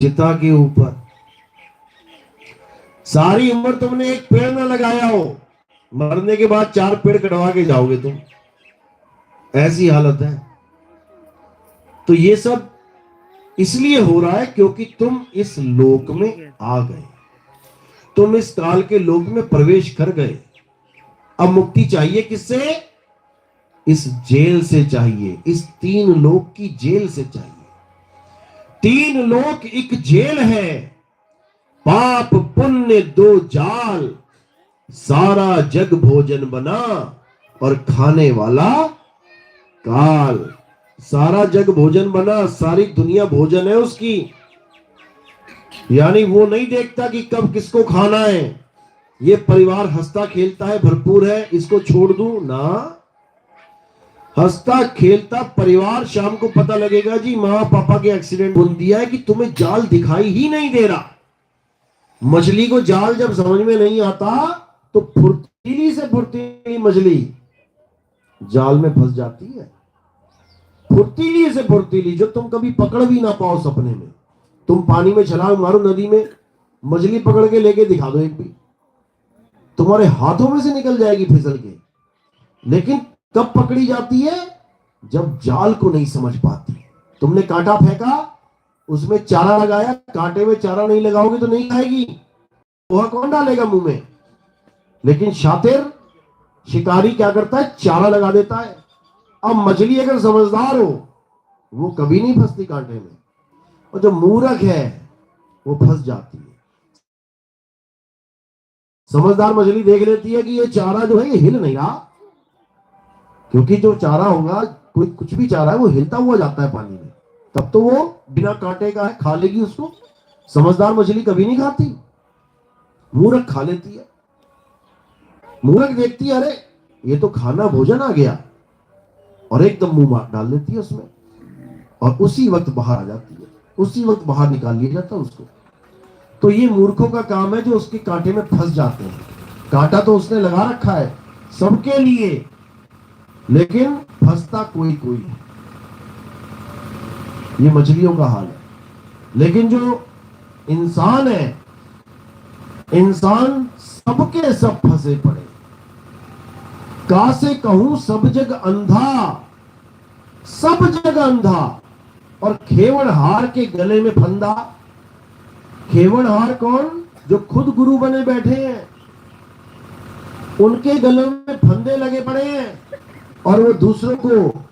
चिता के ऊपर। सारी उम्र तुमने एक पेड़ ना लगाया हो, मरने के बाद 4 पेड़ कटवा के जाओगे तुम, ऐसी हालत है। तो ये सब इसलिए हो रहा है क्योंकि तुम इस लोक में आ गए, तुम इस काल के लोक में प्रवेश कर गए। अब मुक्ति चाहिए किससे? इस जेल से चाहिए, इस 3 लोक की जेल से चाहिए। 3 लोक एक जेल है, पाप पुण्य 2 जाल, सारा जग भोजन बना और खाने वाला काल। सारा जग भोजन बना, सारी दुनिया भोजन है उसकी। यानी वो नहीं देखता कि कब किसको खाना है। ये परिवार हंसता खेलता है, भरपूर है, इसको छोड़ दूं ना। हंसता खेलता परिवार, शाम को पता लगेगा जी माँ पापा के एक्सीडेंट बोल दिया है कि तुम्हें जाल दिखाई ही नहीं दे रहा। मछली को जाल जब समझ में नहीं आता तो फुर्तीली से फुर्तीली मछली जाल में फंस जाती है। फुर्तीली से फुर्तीली जो तुम कभी पकड़ भी ना पाओ सपने में। तुम पानी में छलांग मारो नदी में, मछली पकड़ के लेके दिखा दो एक भी, तुम्हारे हाथों में से निकल जाएगी फिसल के। लेकिन कब पकड़ी जाती है? जब जाल को नहीं समझ पाती। तुमने कांटा फेंका, उसमें चारा लगाया, कांटे में चारा नहीं लगाओगे तो नहीं खाएगी, वह कौन डालेगा मुंह में? लेकिन शातिर शिकारी क्या करता है? चारा लगा देता है। अब मछली अगर समझदार हो वो कभी नहीं फंसती कांटे में, और जो मूर्ख है वो फंस जाती है। समझदार मछली देख लेती है कि ये चारा जो है ये हिल नहीं रहा, क्योंकि जो चारा होगा, कोई कुछ भी चारा है वो हिलता हुआ जाता है पानी में, तब तो वो बिना कांटे का है, खा लेगी उसको। समझदार मछली कभी नहीं खाती, मूर्ख खा लेती है। मूर्ख देखती है अरे ये तो खाना भोजन आ गया, और एकदम मुंह डाल लेती है उसमें, और उसी वक्त बाहर आ जाती है, उसी वक्त बाहर निकाल लिया जाता है उसको। तो ये मूर्खों का काम है जो उसके कांटे में फंस जाते हैं। कांटा तो उसने लगा रखा है सबके लिए, लेकिन फंसता कोई कोई है। ये मछलियों का हाल है। लेकिन जो इंसान है, इंसान सबके सब फंसे पड़े। का से कहूं सब जग अंधा, सब जग अंधा, और खेवड़हार के गले में फंदा। खेवड़हार कौन? जो खुद गुरु बने बैठे हैं, उनके गले में फंदे लगे पड़े हैं, और वो दूसरों को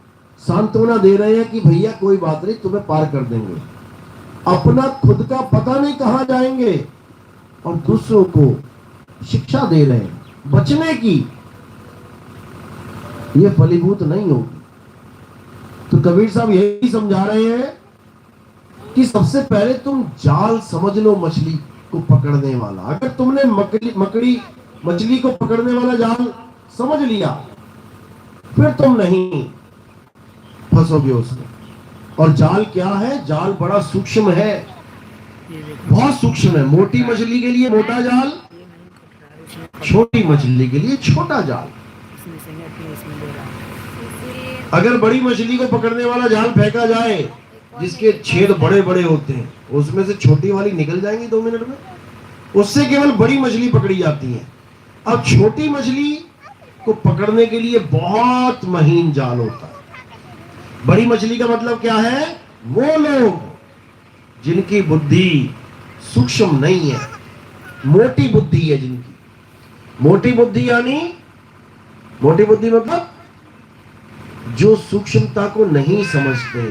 सांत्वना दे रहे हैं कि भैया कोई बात नहीं, तुम्हें पार कर देंगे। अपना खुद का पता नहीं कहां जाएंगे, और दूसरों को शिक्षा दे रहे हैं बचने की। ये फलीभूत नहीं होगी। तो कबीर साहब यही समझा रहे हैं कि सबसे पहले तुम जाल समझ लो मछली को पकड़ने वाला। अगर तुमने मछली को पकड़ने वाला जाल समझ लिया, फिर तुम नहीं फंसोगे उसमें। और जाल क्या है? जाल बड़ा सूक्ष्म है, बहुत सूक्ष्म है। मोटी मछली के लिए मोटा जाल, छोटी मछली के लिए छोटा जाल। अगर बड़ी मछली को पकड़ने वाला जाल फेंका जाए जिसके छेद बड़े बड़े होते हैं, उसमें से छोटी वाली निकल जाएंगी 2 मिनट में, उससे केवल बड़ी मछली पकड़ी जाती है। अब छोटी मछली को पकड़ने के लिए बहुत महीन जाल होता है। बड़ी मछली का मतलब क्या है? वो लोग जिनकी बुद्धि सूक्ष्म नहीं है, मोटी बुद्धि है जिनकी। मोटी बुद्धि यानी, मोटी बुद्धि मतलब जो सूक्ष्मता को नहीं समझते,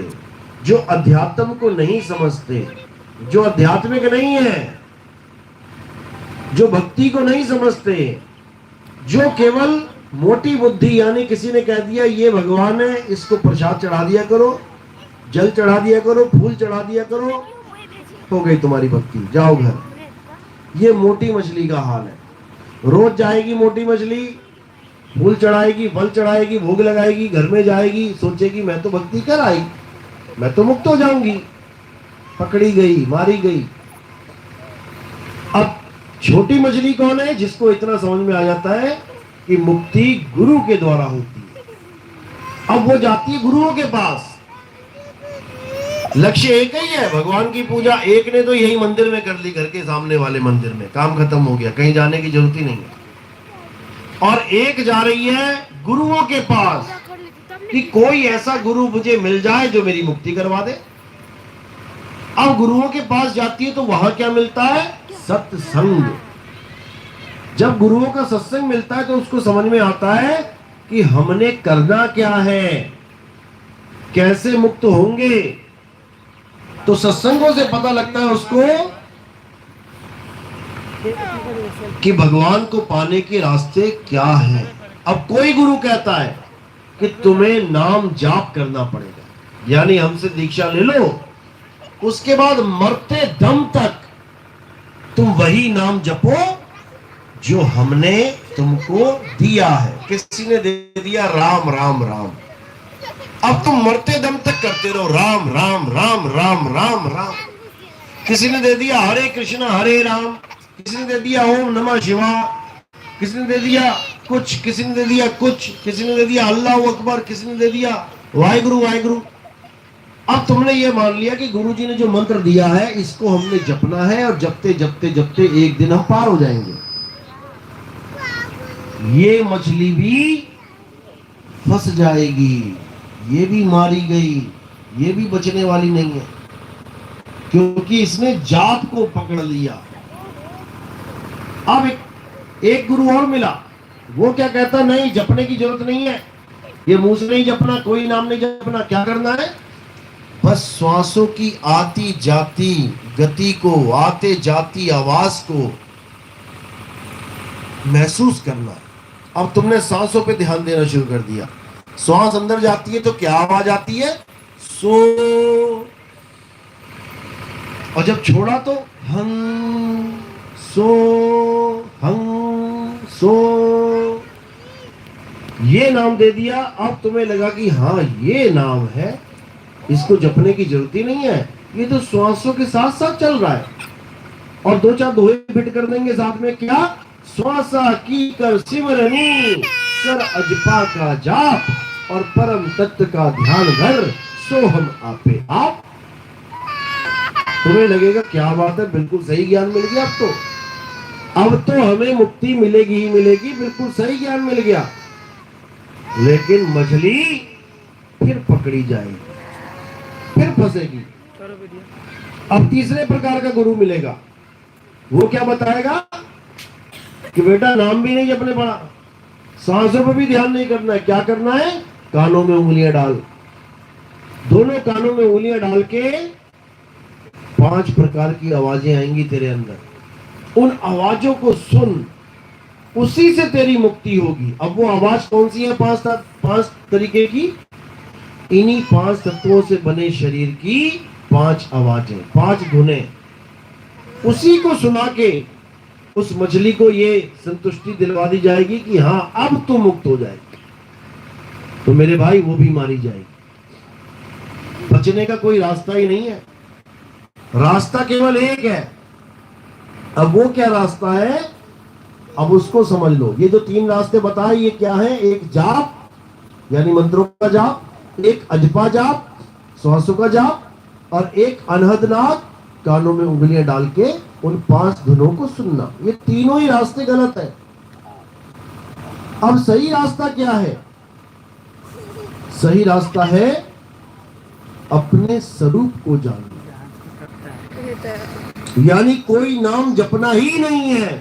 जो अध्यात्म को नहीं समझते, जो आध्यात्मिक नहीं है, जो भक्ति को नहीं समझते, जो केवल मोटी बुद्धि, यानी किसी ने कह दिया ये भगवान है, इसको प्रसाद चढ़ा दिया करो, जल चढ़ा दिया करो, फूल चढ़ा दिया करो, हो गई तुम्हारी भक्ति, जाओ घर। ये मोटी मछली का हाल है। रोज जाएगी मोटी मछली, फूल चढ़ाएगी, फल चढ़ाएगी, भोग लगाएगी, घर में जाएगी, सोचेगी मैं तो भक्ति कर आई, मैं तो मुक्त हो जाऊंगी। पकड़ी गई, मारी गई। अब छोटी मछली कौन है? जिसको इतना समझ में आ जाता है कि मुक्ति गुरु के द्वारा होती है। अब वो जाती है गुरुओं के पास, लक्ष्य एक ही है, भगवान की पूजा। एक ने तो यही मंदिर में कर ली, घर के सामने वाले मंदिर में, काम खत्म हो गया, कहीं जाने की जरूरत ही नहीं है। और एक जा रही है गुरुओं के पास कि कोई ऐसा गुरु मुझे मिल जाए जो मेरी मुक्ति करवा दे। अब गुरुओं के पास जाती है तो वहां क्या मिलता है? सत्संग। जब गुरुओं का सत्संग मिलता है तो उसको समझ में आता है कि हमने करना क्या है, कैसे मुक्त होंगे। तो सत्संगों से पता लगता है उसको कि भगवान को पाने के रास्ते क्या हैं। अब कोई गुरु कहता है कि तुम्हें नाम जाप करना पड़ेगा, यानी हमसे दीक्षा ले लो, उसके बाद मरते दम तक तुम वही नाम जपो जो हमने तुमको दिया है। किसी ने दे दिया राम राम राम, अब तुम मरते दम तक करते रहो राम राम राम राम राम राम। किसी ने दे दिया हरे कृष्णा हरे राम, किसी ने दे दिया ओम नमः शिवाय, किसी ने दे दिया कुछ, किसी ने दे दिया कुछ, किसी ने दे दिया अल्लाह अकबर, किसी ने दे दिया वाहिगुरु वाहिगुरु। अब तुमने ये मान लिया कि गुरुजी ने जो मंत्र दिया है इसको हमने जपना है, और जपते जपते जपते एक दिन हम पार हो जाएंगे। ये मछली भी फंस जाएगी, ये भी मारी गई, ये भी बचने वाली नहीं है, क्योंकि इसने जाप को पकड़ लिया। अब एक गुरु और मिला, वो क्या कहता, नहीं जपने की जरूरत नहीं है, ये मुंह से नहीं जपना, कोई नाम नहीं जपना, क्या करना है, बस श्वासों की आती जाती गति को, आते जाती आवाज को महसूस करना है। अब तुमने सांसों पे ध्यान देना शुरू कर दिया, श्वास अंदर जाती है तो क्या आवाज आती है, सो, और जब छोड़ा तो हम सो हम सो, ये नाम दे दिया। अब तुम्हें लगा कि हाँ ये नाम है, इसको जपने की जरूरत ही नहीं है, ये तो श्वासों के साथ साथ चल रहा है। और दो चार दोहे फिट कर देंगे साथ में, क्या, श्वासा की कर सिमरनी, कर अजपा का जाप, और परम तत्व का ध्यान धर, सो हम आपे आप। तुम्हें लगेगा क्या बात है, बिल्कुल सही ज्ञान मिल गया। अब तो हमें मुक्ति मिलेगी ही मिलेगी, बिल्कुल सही ज्ञान मिल गया। लेकिन मछली फिर पकड़ी जाएगी, फिर फंसेगी। अब तीसरे प्रकार का गुरु मिलेगा, वो क्या बताएगा कि बेटा नाम भी नहीं जपने पड़ा, सांसों पर भी ध्यान नहीं करना है, क्या करना है, कानों में उंगलियां डाल, दोनों कानों में उंगलियां डाल के 5 प्रकार की आवाजें आएंगी तेरे अंदर, उन आवाजों को सुन, उसी से तेरी मुक्ति होगी। अब वो आवाज कौन सी है, 5 तरीके की, इन्हीं 5 तत्वों से बने शरीर की 5 आवाजें, 5 धुनें, उसी को सुना के उस मछली को ये संतुष्टि दिलवा दी जाएगी कि हाँ अब तो मुक्त हो जाएगी। तो मेरे भाई वो भी मारी जाएगी, बचने का कोई रास्ता ही नहीं है, रास्ता केवल एक है। अब वो क्या रास्ता है, अब उसको समझ लो। ये जो 3 रास्ते बताए ये क्या है, एक जाप यानी मंत्रों का जाप, एक अजपा जाप श्वासों का जाप, और एक अनहदनाद कानों में उंगलियां डाल के उन 5 धुनों को सुनना। ये तीनों ही रास्ते गलत है। अब सही रास्ता क्या है, सही रास्ता है अपने स्वरूप को जानना, यानी कोई नाम जपना ही नहीं है,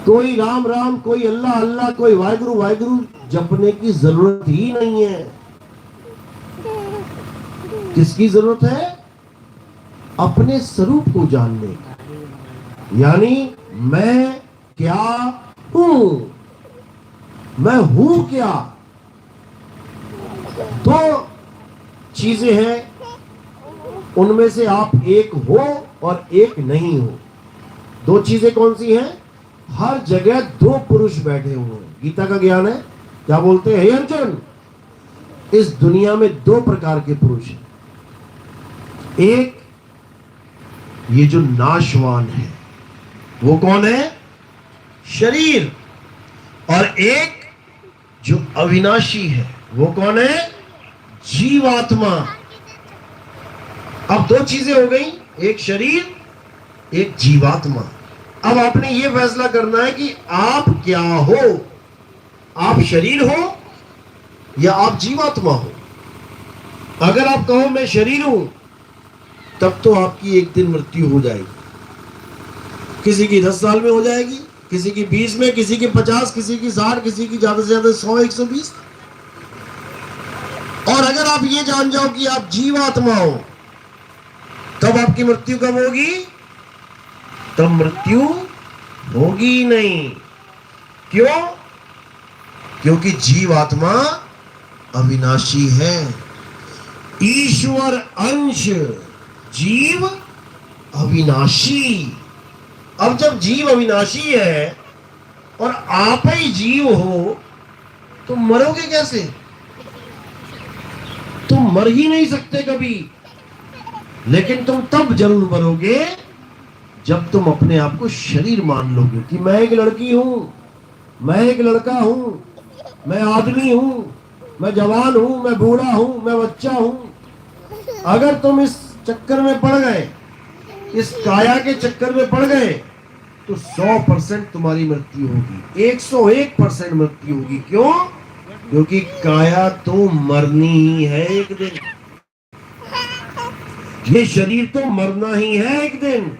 कोई राम राम, कोई अल्लाह अल्लाह, कोई वाहिगुरु वाहिगुरु जपने की जरूरत ही नहीं है। किसकी जरूरत है, अपने स्वरूप को जानने की, यानी मैं क्या हूं, मैं हूं क्या। 2 चीजें हैं, उनमें से आप एक हो और एक नहीं हो। 2 चीजें कौन सी हैं, हर जगह 2 पुरुष बैठे हुए हैं। गीता का ज्ञान है, क्या बोलते हैं, हे अर्जुन, इस दुनिया में 2 प्रकार के पुरुष हैं, एक ये जो नाशवान है वो कौन है, शरीर, और एक जो अविनाशी है वो कौन है, जीवात्मा। अब दो चीजें हो गई, एक शरीर, एक जीवात्मा। अब आपने ये फैसला करना है कि आप क्या हो, आप शरीर हो या आप जीवात्मा हो। अगर आप कहो मैं शरीर हूं, तब तो आपकी एक दिन मृत्यु हो जाएगी। किसी की 10 साल में हो जाएगी, किसी की 20 में, किसी की 50, किसी की 60, किसी की ज्यादा से ज्यादा 100, 120। और अगर आप ये जान जाओ कि आप जीवात्मा हो, तब आपकी मृत्यु कब होगी? तब मृत्यु होगी ही नहीं। क्यों? क्योंकि जीवात्मा अविनाशी है। ईश्वर अंश, जीव अविनाशी। अब जब जीव अविनाशी है और आप ही जीव हो, तो मरोगे कैसे? तुम मर ही नहीं सकते कभी। लेकिन तुम तब जरूर मरोगे जब तुम अपने आप को शरीर मान लोगे कि मैं एक लड़की हूं, मैं एक लड़का हूं, मैं आदमी हूं, मैं जवान हूं, मैं बूढ़ा हूं, मैं बच्चा हूं। अगर तुम इस चक्कर में पड़ गए, इस काया के चक्कर में पड़ गए, तो 100% तुम्हारी मृत्यु होगी, 101% मृत्यु होगी। क्यों? क्योंकि काया तो मरनी ही है एक दिन, ये शरीर तो मरना ही है एक दिन।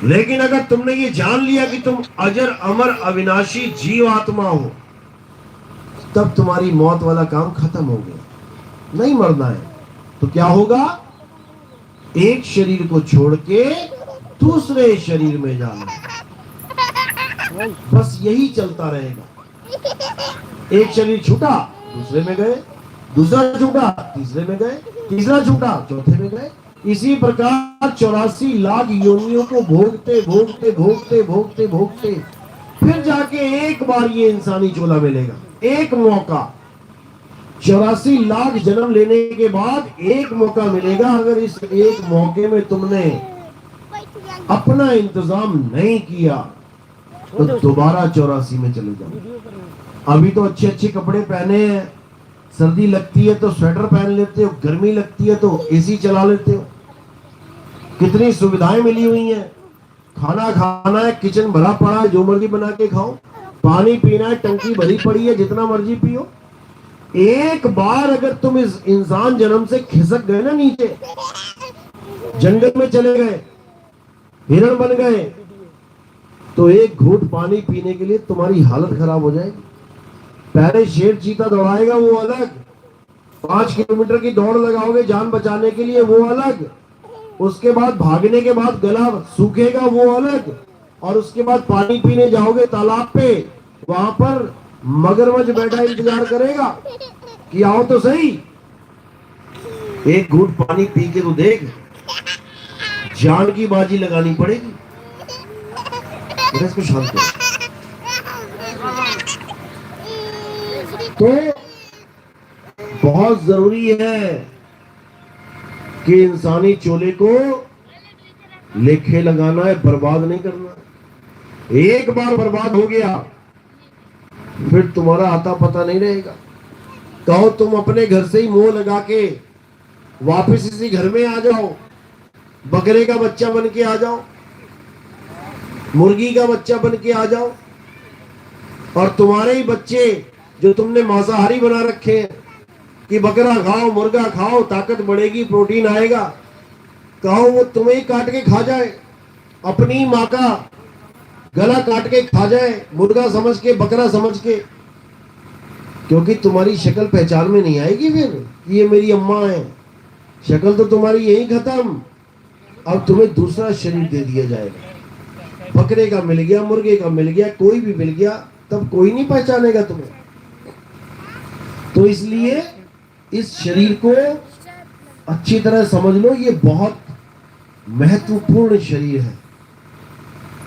लेकिन अगर तुमने ये जान लिया कि तुम अजर अमर अविनाशी जीवात्मा हो, तब तुम्हारी मौत वाला काम खत्म हो गया। नहीं मरना है तो क्या होगा? एक शरीर को छोड़ के दूसरे शरीर में जाना, बस यही चलता रहेगा। एक शरीर छूटा, दूसरे में गए, दूसरा छूटा, तीसरे में गए, तीसरा छूटा, चौथे में गए। इसी प्रकार 84 लाख योनियों को भोगते भोगते भोगते भोगते भोगते फिर जाके एक बार ये इंसानी चोला मिलेगा, एक मौका। 84 लाख जन्म लेने के बाद एक मौका मिलेगा। अगर इस एक मौके में तुमने अपना इंतजाम नहीं किया तो दोबारा 84 में चले जाओ। अभी तो अच्छे अच्छे कपड़े पहने हैं, सर्दी लगती है तो स्वेटर पहन लेते हो, गर्मी लगती है तो एसी चला लेते हो, कितनी सुविधाएं मिली हुई हैं। खाना खाना है, किचन भरा पड़ा है, जो मर्जी बना के खाओ। पानी पीना है, टंकी भरी पड़ी है, जितना मर्जी पियो। एक बार अगर तुम इस इंसान जन्म से खिसक गए ना नीचे, जंगल में चले गए, हिरण बन गए, तो एक घूंट पानी पीने के लिए तुम्हारी हालत खराब हो जाएगी। पहले शेर चीता दौड़ाएगा, वो अलग। 5 किलोमीटर की दौड़ लगाओगे जान बचाने के लिए, वो अलग। उसके बाद भागने के बाद गला सूखेगा, वो अलग। और उसके बाद पानी पीने जाओगे तालाब पे, वहां पर मगरमच्छ बैठा इंतजार करेगा कि आओ तो सही। एक घूंट पानी पी के तो देख, जान की बाजी लगानी पड़ेगी। इसको शांत करो। तो बहुत जरूरी है कि इंसानी चोले को लेखे लगाना है, बर्बाद नहीं करना। एक बार बर्बाद हो गया फिर तुम्हारा आता पता नहीं रहेगा। कहो तुम अपने घर से ही मोह लगा के वापस इसी घर में आ जाओ, बकरे का बच्चा बन के आ जाओ, मुर्गी का बच्चा बन के आ जाओ, और तुम्हारे ही बच्चे जो तुमने मांसाहारी बना रखे हैं कि बकरा खाओ, मुर्गा खाओ, ताकत बढ़ेगी, प्रोटीन आएगा, कहो वो तुम्हें ही काट के खा जाए, अपनी माँ का गला काट के खा जाए, मुर्गा समझ के, बकरा समझ के। क्योंकि तुम्हारी शक्ल पहचान में नहीं आएगी फिर ये मेरी अम्मा है। शक्ल तो तुम्हारी यही खत्म। अब तुम्हें दूसरा शरीर दे दिया जाएगा। बकरे का मिल गया, मुर्गे का मिल गया, कोई भी मिल गया, तब कोई नहीं पहचानेगा तुम्हें। तो इसलिए इस शरीर को अच्छी तरह समझ लो, ये बहुत महत्वपूर्ण शरीर है।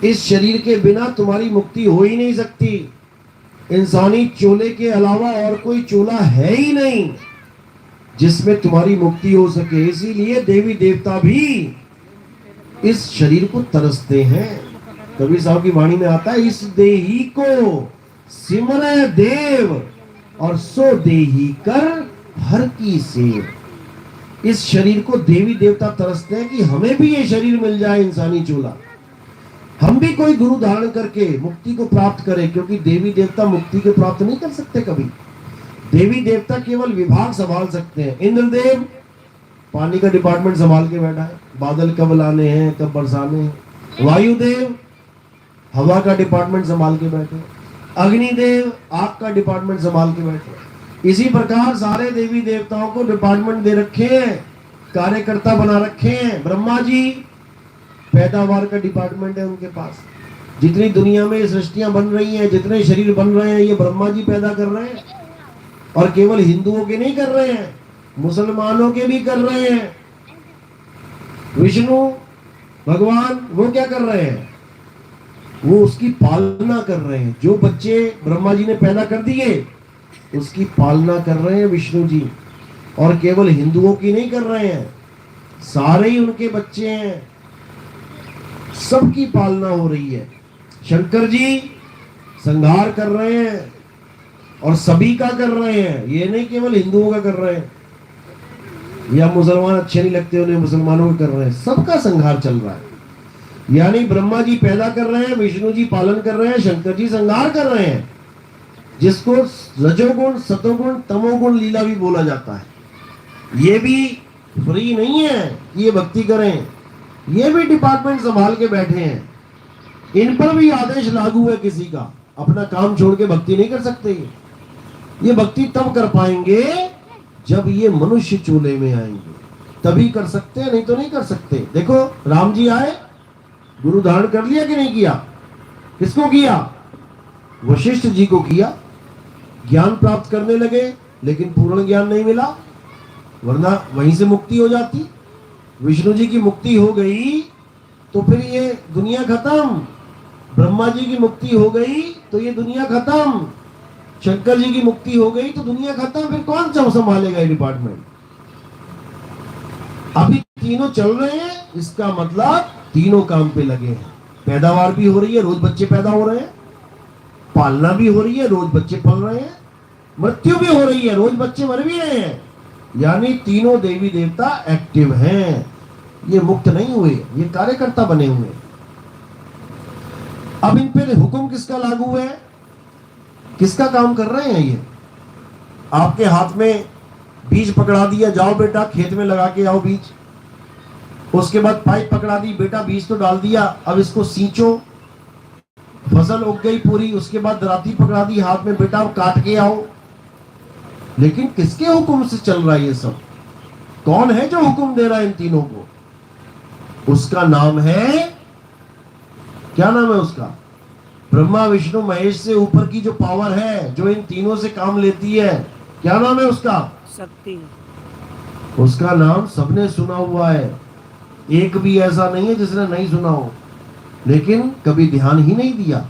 इस शरीर के बिना तुम्हारी मुक्ति हो ही नहीं सकती। इंसानी चोले के अलावा और कोई चोला है ही नहीं जिसमें तुम्हारी मुक्ति हो सके। इसीलिए देवी देवता भी इस शरीर को तरसते हैं। कबीर साहब की वाणी में आता है, इस देही को सिमरे देव और सो देही कर हर की सेव। इस शरीर को देवी देवता तरसते हैं कि हमें भी ये शरीर मिल जाए, इंसानी चोला, हम भी कोई गुरु धारण करके मुक्ति को प्राप्त करें, क्योंकि देवी देवता मुक्ति को प्राप्त नहीं कर सकते कभी। देवी देवता केवल विभाग संभाल सकते हैं। इंद्रदेव पानी का डिपार्टमेंट संभाल के बैठा है, बादल कब लाने हैं कब बरसाने हैं। वायुदेव हवा का डिपार्टमेंट संभाल के बैठे। अग्निदेव आग का डिपार्टमेंट संभाल के बैठे। इसी प्रकार सारे देवी देवताओं को डिपार्टमेंट दे रखे हैं, कार्यकर्ता बना रखे हैं। ब्रह्मा जी पैदावार का डिपार्टमेंट है उनके पास। जितनी दुनिया में सृष्टियां बन रही हैं, जितने शरीर बन रहे हैं, ये ब्रह्मा जी पैदा कर रहे हैं। और केवल हिंदुओं के नहीं कर रहे हैं, मुसलमानों के भी कर रहे हैं। विष्णु भगवान वो क्या कर रहे हैं, वो उसकी पालना कर रहे हैं। जो बच्चे ब्रह्मा जी ने पैदा कर दिए उसकी पालना कर रहे हैं विष्णु जी। और केवल हिंदुओं की नहीं कर रहे हैं, सारे ही उनके बच्चे हैं, सबकी पालना हो रही है। शंकर जी संहार कर रहे हैं और सभी का कर रहे हैं, ये नहीं केवल हिंदुओं का कर रहे हैं या मुसलमान अच्छे नहीं लगते उन्हें मुसलमानों का कर रहे हैं, सबका संहार चल रहा है। यानी ब्रह्मा जी पैदा कर रहे हैं, विष्णु जी पालन कर रहे हैं, शंकर जी संहार कर रहे हैं, जिसको रजोगुण सतोगुण तमोगुण लीला भी बोला जाता है। ये भी फ्री नहीं है कि ये भक्ति करें, ये भी डिपार्टमेंट संभाल के बैठे हैं। इन पर भी आदेश लागू है किसी का, अपना काम छोड़ के भक्ति नहीं कर सकते। ये भक्ति तब कर पाएंगे जब ये मनुष्य चूल्हे में आएंगे, तभी कर सकते हैं, नहीं तो नहीं कर सकते। देखो राम जी आए, गुरु धारण कर लिया कि नहीं किया? किसको किया? वशिष्ठ जी को किया। ज्ञान प्राप्त करने लगे, लेकिन पूर्ण ज्ञान नहीं मिला, वरना वहीं से मुक्ति हो जाती। विष्णु जी की मुक्ति हो गई तो फिर ये दुनिया खत्म। ब्रह्मा जी की मुक्ति हो गई तो ये दुनिया खत्म। शंकर जी की मुक्ति हो गई तो दुनिया खत्म। फिर कौन संभालेगा ये डिपार्टमेंट? अभी तीनों चल रहे हैं, इसका मतलब तीनों काम पे लगे हैं। पैदावार भी हो रही है, रोज बच्चे पैदा हो रहे हैं, पालना भी हो रही है, रोज बच्चे पल रहे हैं, मृत्यु भी हो रही है, रोज बच्चे मर भी रहे हैं। यानी तीनों देवी देवता एक्टिव हैं, ये मुक्त नहीं हुए, ये कार्यकर्ता बने हुए। अब इन पे हुक्म किसका लागू है, किसका काम कर रहे हैं? ये आपके हाथ में बीज पकड़ा दिया, जाओ बेटा खेत में लगा के आओ बीज। उसके बाद पाइप पकड़ा दी, बेटा बीज तो डाल दिया, अब इसको सींचो, फसल उग गई पूरी। उसके बाद दराती पकड़ा दी हाथ में, बेटा अब काट के आओ। लेकिन किसके हुक्म से चल रहा है ये सब? कौन है जो हुक्म दे रहा है इन तीनों को? उसका नाम है, क्या नाम है उसका? ब्रह्मा विष्णु महेश से ऊपर की जो पावर है, जो इन तीनों से काम लेती है, क्या नाम है उसका? शक्ति। उसका नाम सबने सुना हुआ है, एक भी ऐसा नहीं है जिसने नहीं सुना हो, लेकिन कभी ध्यान ही नहीं दिया।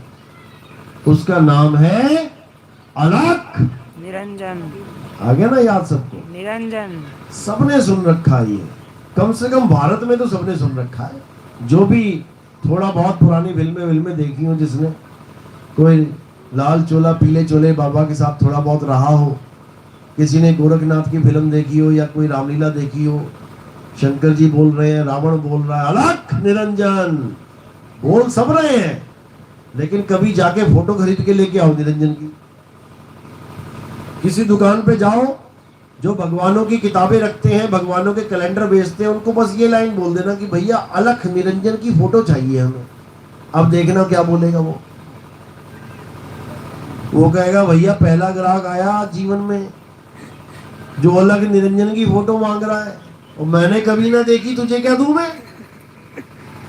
उसका नाम है अलख निरंजन। आ गया ना याद सबको? निरंजन सबने सुन रखा है ये, कम से कम भारत में तो सबने सुन रखा है। जो भी थोड़ा बहुत पुरानी फिल्में देखी हो, जिसने कोई लाल चोला पीले चोले बाबा के साथ थोड़ा बहुत रहा हो, किसी ने गोरखनाथ की फिल्म देखी हो या कोई रामलीला देखी हो, शंकर जी बोल रहे हैं, रावण बोल रहा है, अलख निरंजन बोल सब रहे हैं, लेकिन कभी जाके फोटो खरीद के लेके आओ निरंजन की। किसी दुकान पे जाओ, जो भगवानों की किताबें रखते हैं, भगवानों के कैलेंडर बेचते हैं, उनको बस ये लाइन बोल देना कि भैया अलख निरंजन की फोटो चाहिए हमें। अब देखना क्या बोलेगा वो कहेगा भैया पहला ग्राहक आया जीवन में जो अलख निरंजन की फोटो मांग रहा है, और मैंने कभी ना देखी, तुझे क्या दूं मैं?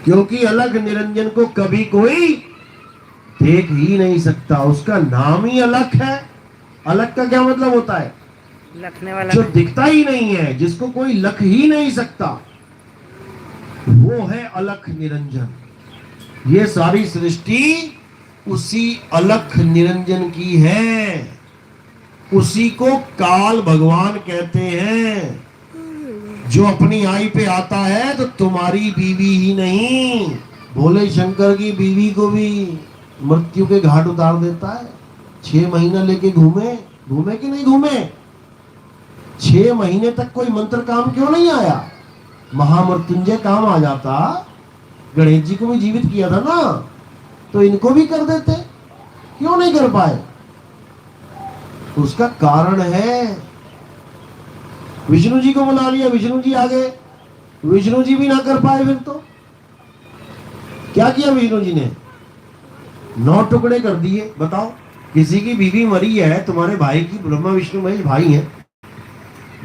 क्योंकि अलख निरंजन को कभी कोई देख ही नहीं सकता, उसका नाम ही अलख है। अलख का क्या मतलब होता है? लखने वाला, जो दिखता ही नहीं है, जिसको कोई लख ही नहीं सकता, वो है अलख निरंजन। ये सारी सृष्टि उसी अलख निरंजन की है, उसी को काल भगवान कहते हैं। जो अपनी आई पे आता है तो तुम्हारी बीवी ही नहीं, भोले शंकर की बीवी को भी मृत्यु के घाट उतार देता है। 6 महीना लेके घूमे कि नहीं घूमे? 6 महीने तक कोई मंत्र काम क्यों नहीं आया? महामृत्युंजय काम आ जाता, गणेश जी को भी जीवित किया था ना, तो इनको भी कर देते, क्यों नहीं कर पाए? उसका कारण है, विष्णु जी को बुला लिया, विष्णु जी आ गए, विष्णु जी भी ना कर पाए, फिर तो क्या किया विष्णु जी ने? 9 टुकड़े कर दिए। बताओ, किसी की बीवी मरी है, तुम्हारे भाई की, ब्रह्मा विष्णु महेश भाई हैं,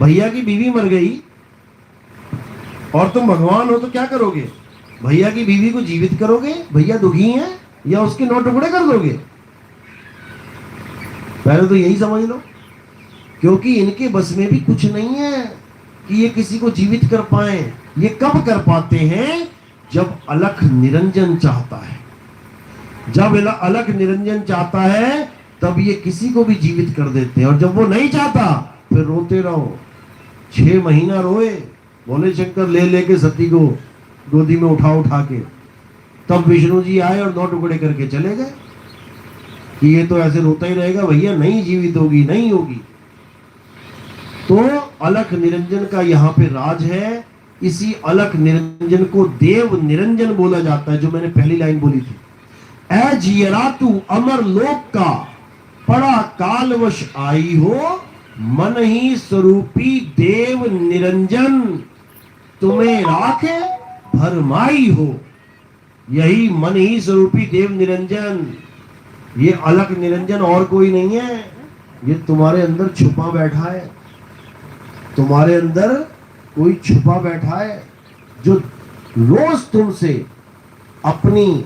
भैया की बीवी मर गई और तुम भगवान हो तो क्या करोगे? भैया की बीवी को जीवित करोगे? भैया दुखी हैं, या उसके 9 टुकड़े कर दोगे? पहले तो यही समझ लो, क्योंकि इनके बस में भी कुछ नहीं है कि ये किसी को जीवित कर पाए। ये कब कर पाते हैं? जब अलख निरंजन चाहता है। जब अलख निरंजन चाहता है तब ये किसी को भी जीवित कर देते हैं, और जब वो नहीं चाहता फिर रोते रहो। 6 महीना रोए बोले शंकर, ले लेके सती को गोदी में उठा उठा के, तब विष्णु जी आए और 9 टुकड़े करके चले गए कि ये तो ऐसे रोता ही रहेगा, भैया नहीं जीवित होगी, नहीं होगी। तो अलख निरंजन का यहाँ पे राज है। इसी अलख निरंजन को देव निरंजन बोला जाता है, जो मैंने पहली लाइन बोली थी। ऐ जियरा तू अमर लोक का, पड़ा कालवश आई हो, मन ही स्वरूपी देव निरंजन, तुम्हें राखे भरमाई हो। यही मन ही स्वरूपी देव निरंजन, ये अलख निरंजन और कोई नहीं है, ये तुम्हारे अंदर छुपा बैठा है। तुम्हारे अंदर कोई छुपा बैठा है जो रोज तुमसे अपनी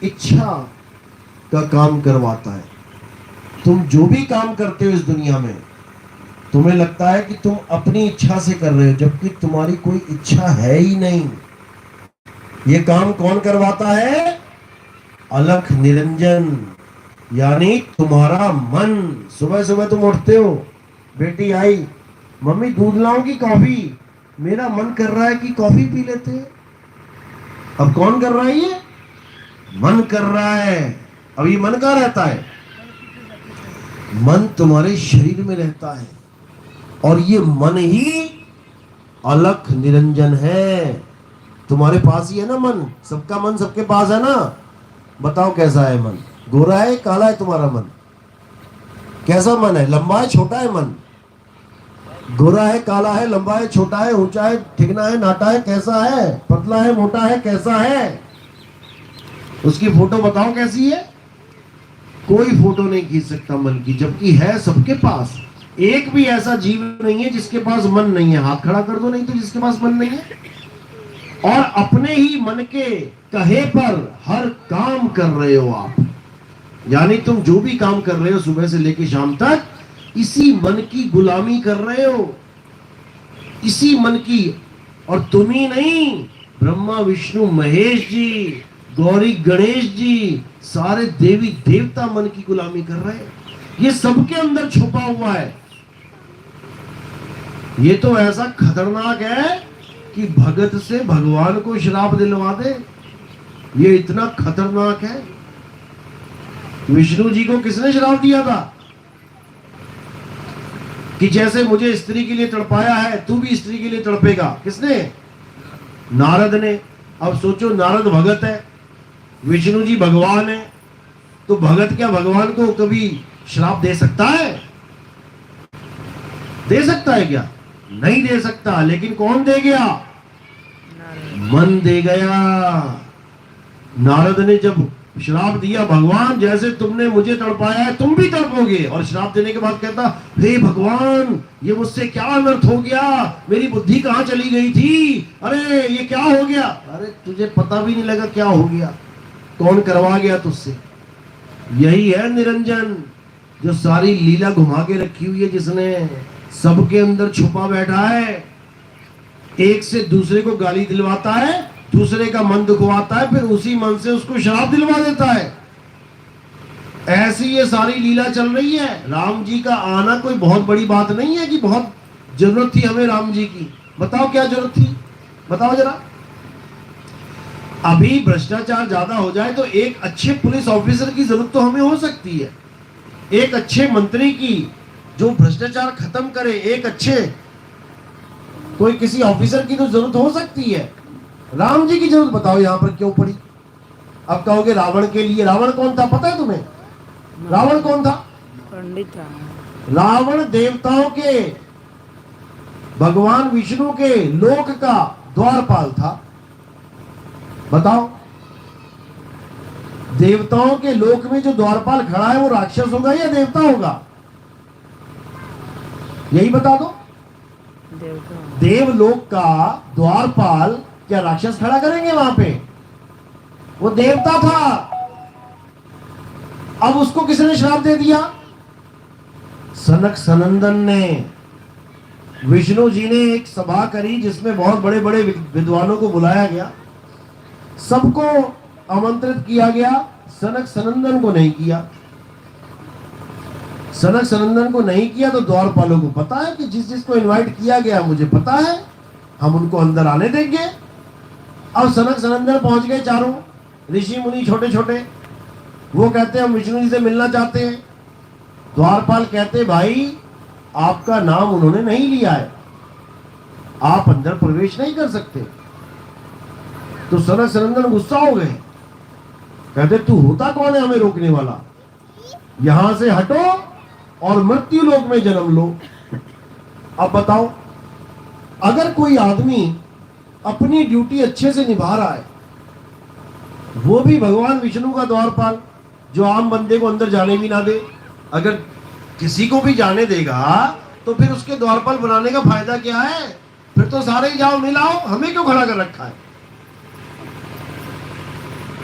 इच्छा का काम करवाता है। तुम जो भी काम करते हो इस दुनिया में, तुम्हें लगता है कि तुम अपनी इच्छा से कर रहे हो, जबकि तुम्हारी कोई इच्छा है ही नहीं। ये काम कौन करवाता है? अलख निरंजन, यानी तुम्हारा मन। सुबह सुबह तुम उठते हो, बेटी आई, मम्मी दूध लाऊं कि कॉफी? मेरा मन कर रहा है कि कॉफी पी लेते हैं। अब कौन कर रहा है? ये मन कर रहा है। अब ये मन कहाँ रहता है? मन तुम्हारे शरीर में रहता है, और ये मन ही अलख निरंजन है। तुम्हारे पास ही है ना मन, सबका मन सबके पास है ना। बताओ कैसा है मन? गोरा है काला है तुम्हारा मन? कैसा मन है? लंबा है छोटा है मन? गोरा है काला है, लंबा है छोटा है, ऊंचा है ठिकना है नाटा है, कैसा है? पतला है मोटा है, कैसा है? उसकी फोटो बताओ कैसी है? कोई फोटो नहीं खींच सकता मन की, जबकि है सबके पास। एक भी ऐसा जीव नहीं है जिसके पास मन नहीं है। हाथ खड़ा कर दो नहीं तो, जिसके पास मन नहीं है। और अपने ही मन के कहे पर हर काम कर रहे हो आप। यानी तुम जो भी काम कर रहे हो सुबह से लेकर शाम तक, इसी मन की गुलामी कर रहे हो, इसी मन की। और तुम ही नहीं, ब्रह्मा विष्णु महेश जी, गौरी गणेश जी, सारे देवी देवता मन की गुलामी कर रहे हैं। ये सबके अंदर छुपा हुआ है। ये तो ऐसा खतरनाक है कि भगत से भगवान को श्राप दिलवा दे। ये इतना खतरनाक है। विष्णु जी को किसने श्राप दिया था कि जैसे मुझे स्त्री के लिए तड़पाया है तू भी स्त्री के लिए तड़पेगा? किसने? नारद ने। अब सोचो, नारद भगत है, विष्णु जी भगवान है, तो भगत क्या भगवान को कभी श्राप दे सकता है? दे सकता है क्या? नहीं दे सकता। लेकिन कौन दे गया? मन दे गया। नारद ने जब श्राप दिया, भगवान जैसे तुमने मुझे तड़पाया है तुम भी तड़पोगे। और श्राप देने के बाद कहता, हे भगवान ये मुझसे क्या अनर्थ हो गया, मेरी बुद्धि कहाँ चली गई थी, अरे ये क्या हो गया? अरे तुझे पता भी नहीं लगा क्या हो गया, कौन करवा गया तुझसे। यही है निरंजन, जो सारी लीला घुमा के रखी हुई है, जिसने सबके अंदर छुपा बैठा है। एक से दूसरे को गाली दिलवाता है, दूसरे का मन दुखवाता है, फिर उसी मन से उसको श्राप दिलवा देता है। ऐसी ये सारी लीला चल रही है। राम जी का आना कोई बहुत बड़ी बात नहीं है कि बहुत जरूरत थी हमें राम जी की। बताओ क्या जरूरत थी, बताओ जरा। अभी भ्रष्टाचार ज्यादा हो जाए तो एक अच्छे पुलिस ऑफिसर की जरूरत तो हमें हो सकती है, एक अच्छे मंत्री की, जो भ्रष्टाचार खत्म करे, एक अच्छे कोई किसी ऑफिसर की तो जरूरत हो सकती है, राम जी की जरूरत बताओ यहां पर क्यों पड़ी? अब कहोगे रावण के लिए। रावण कौन था पता है तुम्हें? रावण कौन था? पंडित था। रावण देवताओं के, भगवान विष्णु के लोक का द्वारपाल था। बताओ, देवताओं के लोक में जो द्वारपाल खड़ा है वो राक्षस होगा या देवता होगा? यही बता दो। देवता। देवलोक का द्वारपाल क्या राक्षस खड़ा करेंगे वहां पे? वो देवता था। अब उसको किसने श्राप दे दिया? सनक सनंदन ने। विष्णु जी ने एक सभा करी जिसमें बहुत बड़े बड़े विद्वानों को बुलाया गया, सबको आमंत्रित किया गया, सनक सनंदन को नहीं किया। सनक सनंदन को नहीं किया तो द्वारपालों को पता है कि जिस जिसको इनवाइट किया गया मुझे पता है, हम उनको अंदर आने देंगे। अब सनक सनंदन पहुंच गए, चारों ऋषि मुनि छोटे छोटे, वो कहते हैं हम विष्णु जी से मिलना चाहते हैं। द्वारपाल कहते भाई आपका नाम उन्होंने नहीं लिया है, आप अंदर प्रवेश नहीं कर सकते। तो सनक सनंदन गुस्सा हो गए, कहते तू होता कौन है हमें रोकने वाला? यहां से हटो और मृत्यु लोक में जन्म लो। अब बताओ, अगर कोई आदमी अपनी ड्यूटी अच्छे से निभा रहा है, वो भी भगवान विष्णु का द्वारपाल जो आम बंदे को अंदर जाने भी ना दे, अगर किसी को भी जाने देगा तो फिर उसके द्वारपाल बनाने का फायदा क्या है? फिर तो सारे ही जाओ मिलाओ, हमें क्यों खड़ा कर रखा है?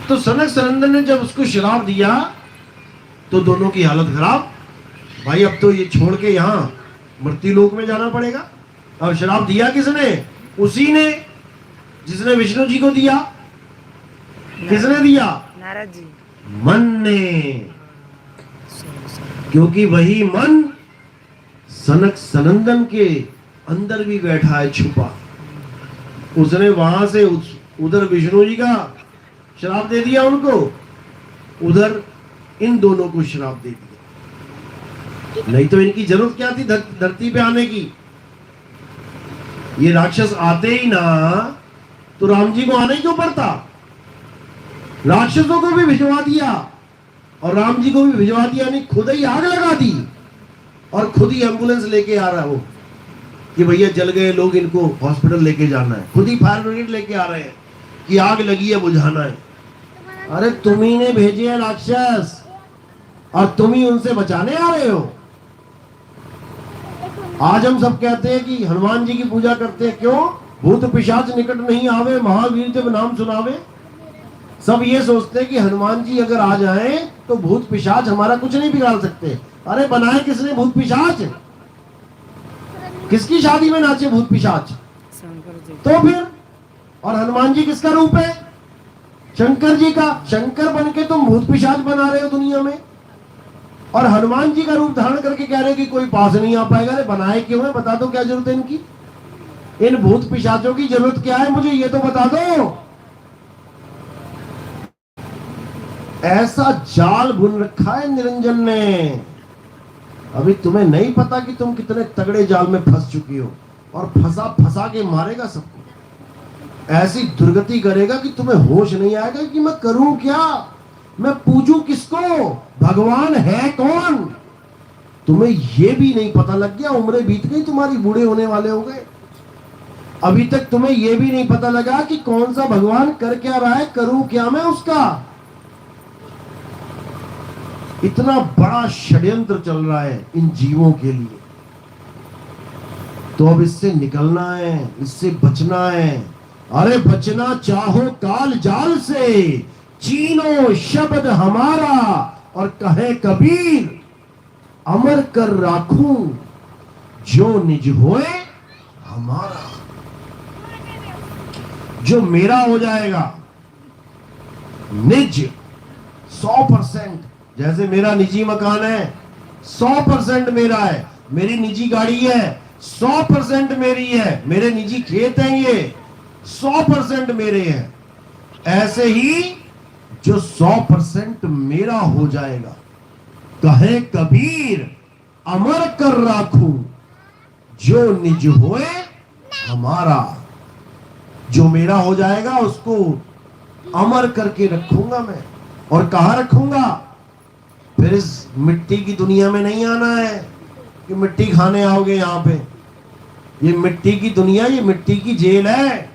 तो सनक सनंदन ने जब उसको श्राप दिया तो दोनों की हालत खराब। भाई अब तो ये छोड़ के यहां मृत्यु लोक में जाना पड़ेगा। अब श्राप दिया किसने? उसी ने जिसने विष्णु जी को दिया। किसने दिया? नारद जी। मन ने, क्योंकि वही मन सनक सनंदन के अंदर भी बैठा है छुपा। उसने वहां से उधर विष्णु जी का श्राप दे दिया उनको, उधर इन दोनों को श्राप दे दिया। नहीं तो इनकी जरूरत क्या थी धरती पे आने की? ये राक्षस आते ही ना तो राम जी को आना ही क्यों पड़ता? राक्षसों को भी भिजवा दिया और राम जी को भी भिजवा दिया, नहीं खुद ही आग लगा दी और खुद ही एम्बुलेंस लेके आ रहा हो कि भैया जल गए लोग, इनको हॉस्पिटल लेके जाना है। खुद ही फायर ब्रिगेड लेके आ रहे हैं कि आग लगी है बुझाना है। अरे तुम ही ने भेजे हैं राक्षस और तुम ही उनसे बचाने आ रहे हो। आज हम सब कहते हैं कि हनुमान जी की पूजा करते हैं, क्यों? भूत पिशाच निकट नहीं आवे, महावीर जब नाम सुनावे। सब ये सोचते हैं कि हनुमान जी अगर आ जाएं तो भूत पिशाच हमारा कुछ नहीं बिगाड़ सकते। अरे बनाए किसने भूत पिशाच? किसकी शादी में नाचे भूत पिशाच? शंकर जी। तो फिर और हनुमान जी किसका रूप है? शंकर जी का। शंकर बन के तुम भूत पिशाच बना रहे हो दुनिया में, और हनुमान जी का रूप धारण करके कह रहे हो कि कोई पास नहीं आ पाएगा। अरे बनाए क्यों है? बता दो क्या जरूरत है इनकी? इन भूत पिशाचों की जरूरत क्या है मुझे ये तो बता दो। ऐसा जाल बुन रखा है निरंजन ने, अभी तुम्हें नहीं पता कि तुम कितने तगड़े जाल में फंस चुकी हो, और फंसा फंसा के मारेगा सबको। ऐसी दुर्गति करेगा कि तुम्हें होश नहीं आएगा कि मैं करूं क्या, मैं पूजूं किसको, भगवान है कौन। तुम्हें यह भी नहीं पता लग गया, उम्रें बीत गई तुम्हारी, बूढ़े होने वाले हो गए, अभी तक तुम्हें यह भी नहीं पता लगा कि कौन सा भगवान कर क्या रहा है, करूं क्या मैं उसका। इतना बड़ा षड्यंत्र चल रहा है इन जीवों के लिए, तो अब इससे निकलना है, इससे बचना है। अरे बचना चाहो काल जाल से, चीनो शब्द हमारा, और कहे कबीर अमर कर राखूं जो निज होए हमारा। जो मेरा हो जाएगा निज 100%, जैसे मेरा निजी मकान है 100% मेरा है, मेरी निजी गाड़ी है 100% मेरी है, मेरे निजी खेत हैं ये 100% मेरे हैं, ऐसे ही जो 100% मेरा हो जाएगा, कहे कबीर अमर कर राखूं, जो निज होए हमारा। जो मेरा हो जाएगा उसको अमर करके रखूंगा मैं। और कहां रखूंगा? फिर इस मिट्टी की दुनिया में नहीं आना है कि मिट्टी खाने आओगे यहां पे। ये मिट्टी की दुनिया, ये मिट्टी की जेल है।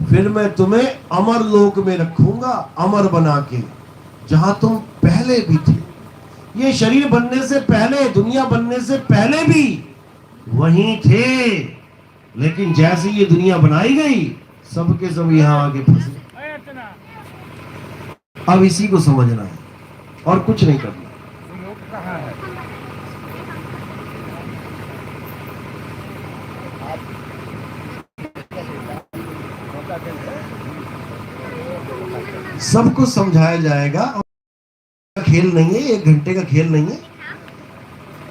फिर मैं तुम्हें अमर लोक में रखूंगा, अमर बना के, जहां तुम पहले भी थे। ये शरीर बनने से पहले, दुनिया बनने से पहले भी वहीं थे, लेकिन जैसे ये दुनिया बनाई गई, सबके सब यहां आके फंसे। अब इसी को समझना है और कुछ नहीं करना। सबको समझाया जाएगा। खेल नहीं है, 1 घंटे का खेल नहीं है।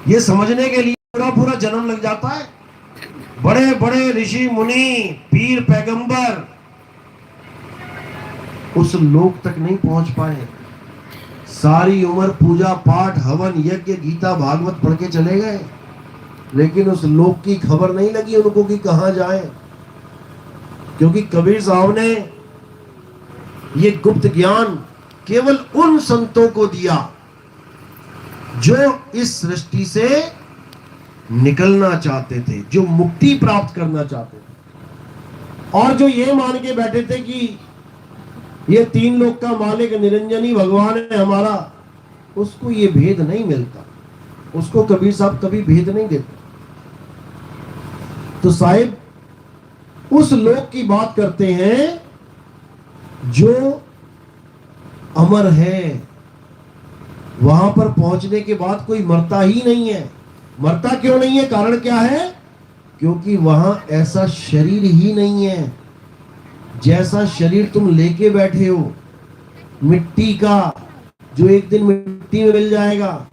ये समझने के लिए पूरा पूरा जन्म लग जाता है। बड़े बड़े ऋषि मुनि, पीर पैगंबर उस लोक तक नहीं पहुंच पाए। सारी उम्र पूजा पाठ, हवन, यज्ञ, गीता, भागवत पढ़ के चले गए, लेकिन उस लोक की खबर नहीं लगी उनको कि कहां जाए। क्योंकि कबीर साहब ने ये गुप्त ज्ञान केवल उन संतों को दिया जो इस सृष्टि से निकलना चाहते थे, जो मुक्ति प्राप्त करना चाहते थे, और जो ये मान के बैठे थे कि ये 3 लोक का मालिक निरंजनी भगवान है हमारा। उसको ये भेद नहीं मिलता, उसको कबीर साहब कभी भेद नहीं देते। तो साहिब उस लोक की बात करते हैं जो अमर है। वहां पर पहुंचने के बाद कोई मरता ही नहीं है। मरता क्यों नहीं है? कारण क्या है? क्योंकि वहां ऐसा शरीर ही नहीं है जैसा शरीर तुम लेके बैठे हो, मिट्टी का, जो एक दिन मिट्टी में मिल जाएगा।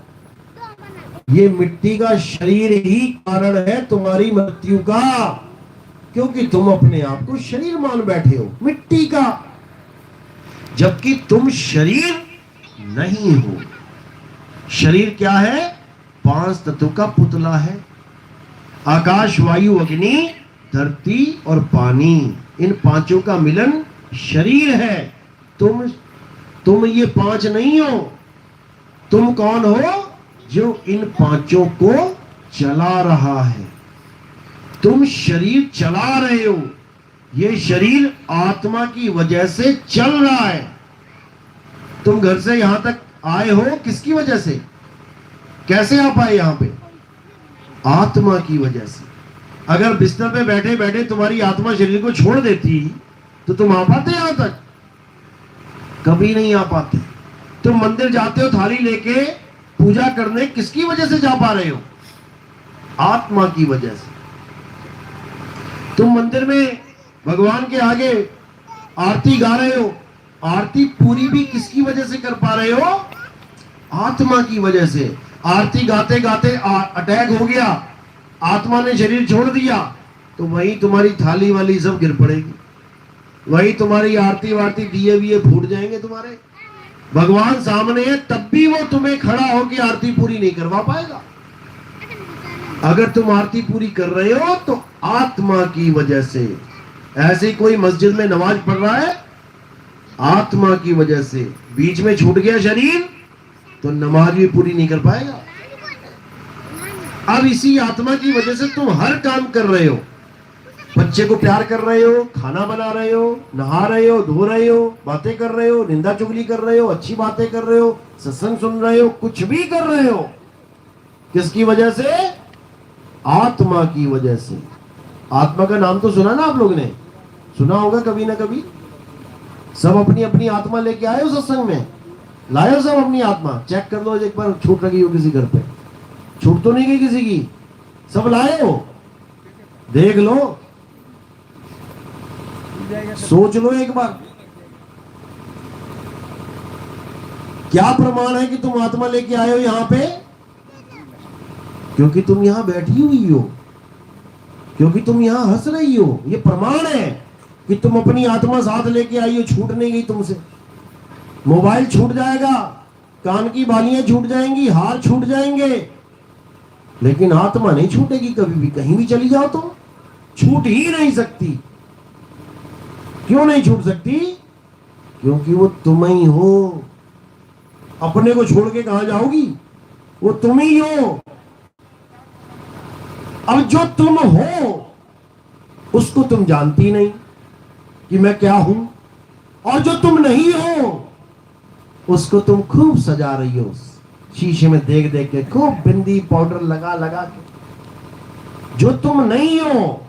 ये मिट्टी का शरीर ही कारण है तुम्हारी मृत्यु का, क्योंकि तुम अपने आप को शरीर मान बैठे हो, मिट्टी का, जबकि तुम शरीर नहीं हो। शरीर क्या है? 5 तत्व का पुतला है। आकाश, वायु, अग्नि, धरती और पानी, इन 5 का मिलन शरीर है। तुम ये 5 नहीं हो। तुम कौन हो? जो इन 5 को चला रहा है। तुम शरीर चला रहे हो। ये शरीर आत्मा की वजह से चल रहा है। तुम घर से यहां तक आए हो किसकी वजह से? कैसे आ पाए यहां पे? आत्मा की वजह से। अगर बिस्तर पे बैठे बैठे तुम्हारी आत्मा शरीर को छोड़ देती तो तुम आ पाते यहां तक? कभी नहीं आ पाते। तुम मंदिर जाते हो थाली लेके पूजा करने, किसकी वजह से जा पा रहे हो? आत्मा की वजह से। तुम मंदिर में भगवान के आगे आरती गा रहे हो, आरती पूरी भी किसकी वजह से कर पा रहे हो? आत्मा की वजह से। आरती गाते गाते अटैक हो गया, आत्मा ने शरीर छोड़ दिया, तो वही तुम्हारी थाली वाली सब गिर पड़ेगी, वही तुम्हारी आरती वारती दिए विए फूट जाएंगे तुम्हारे। भगवान सामने है तब भी वो तुम्हें खड़ा होकर आरती पूरी नहीं करवा पाएगा। अगर तुम आरती पूरी कर रहे हो तो आत्मा की वजह से। ऐसे कोई मस्जिद में नमाज पढ़ रहा है, आत्मा की वजह से। बीच में छूट गया शरीर तो नमाज भी पूरी नहीं कर पाएगा। अब इसी आत्मा की वजह से तुम हर काम कर रहे हो। बच्चे को प्यार कर रहे हो, खाना बना रहे हो, नहा रहे हो, धो रहे हो, बातें कर रहे हो, निंदा चुगली कर रहे हो, अच्छी बातें कर रहे हो, सत्संग सुन रहे हो, कुछ भी कर रहे हो। किसकी वजह से? आत्मा की वजह से। आत्मा का नाम तो सुना ना आप लोग ने? सुना होगा कभी ना कभी। सब अपनी अपनी आत्मा लेके आए हो सत्संग में? लाए हो सब अपनी आत्मा? चेक कर लो एक बार, छूट लगी हो किसी घर पे? छूट तो नहीं गई किसी की? सब लाए हो? देख लो, सोच लो एक बार, क्या प्रमाण है कि तुम आत्मा लेके आए हो यहां पे? क्योंकि तुम यहां बैठी हुई हो, क्योंकि तुम यहां हंस रही हो। ये प्रमाण है कि तुम अपनी आत्मा साथ लेके आई हो। छूट नहीं गई तुमसे। मोबाइल छूट जाएगा, कान की बालियां छूट जाएंगी, हार छूट जाएंगे, लेकिन आत्मा नहीं छूटेगी कभी भी। कहीं भी चली जाओ तो छूट ही नहीं सकती। क्यों नहीं छूट सकती? क्योंकि वो तुम ही हो। अपने को छोड़ के कहां जाओगी? वो तुम ही हो। अब जो तुम हो उसको तुम जानती नहीं कि मैं क्या हूं, और जो तुम नहीं हो उसको तुम खूब सजा रही हो, शीशे में देख देख के, खूब बिंदी पाउडर लगा लगा के। जो तुम नहीं हो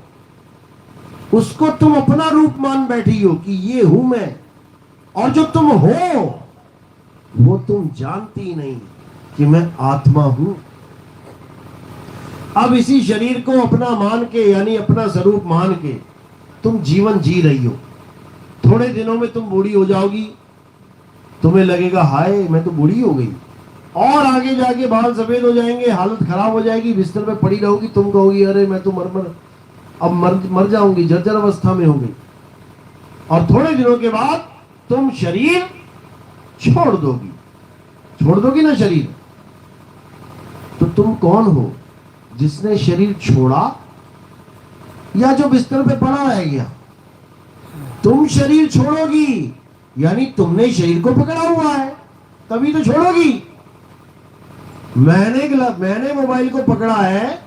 उसको तुम अपना रूप मान बैठी हो कि ये हूं मैं, और जो तुम हो वो तुम जानती नहीं कि मैं आत्मा हूं। अब इसी शरीर को अपना मान के, यानी अपना स्वरूप मान के तुम जीवन जी रही हो। थोड़े दिनों में तुम बूढ़ी हो जाओगी, तुम्हें लगेगा हाय मैं तो बूढ़ी हो गई, और आगे जाके बाल सफेद हो जाएंगे, हालत खराब हो जाएगी, बिस्तर पे पड़ी रहोगी, तुम कहोगी अरे मैं तो अब मर जाऊंगी, जर्जर अवस्था में होगी। और थोड़े दिनों के बाद तुम शरीर छोड़ दोगी ना शरीर। तो तुम कौन हो? जिसने शरीर छोड़ा या जो बिस्तर पे पड़ा रह गया? तुम शरीर छोड़ोगी, यानी तुमने शरीर को पकड़ा हुआ है, तभी तो छोड़ोगी। मैंने मोबाइल को पकड़ा है,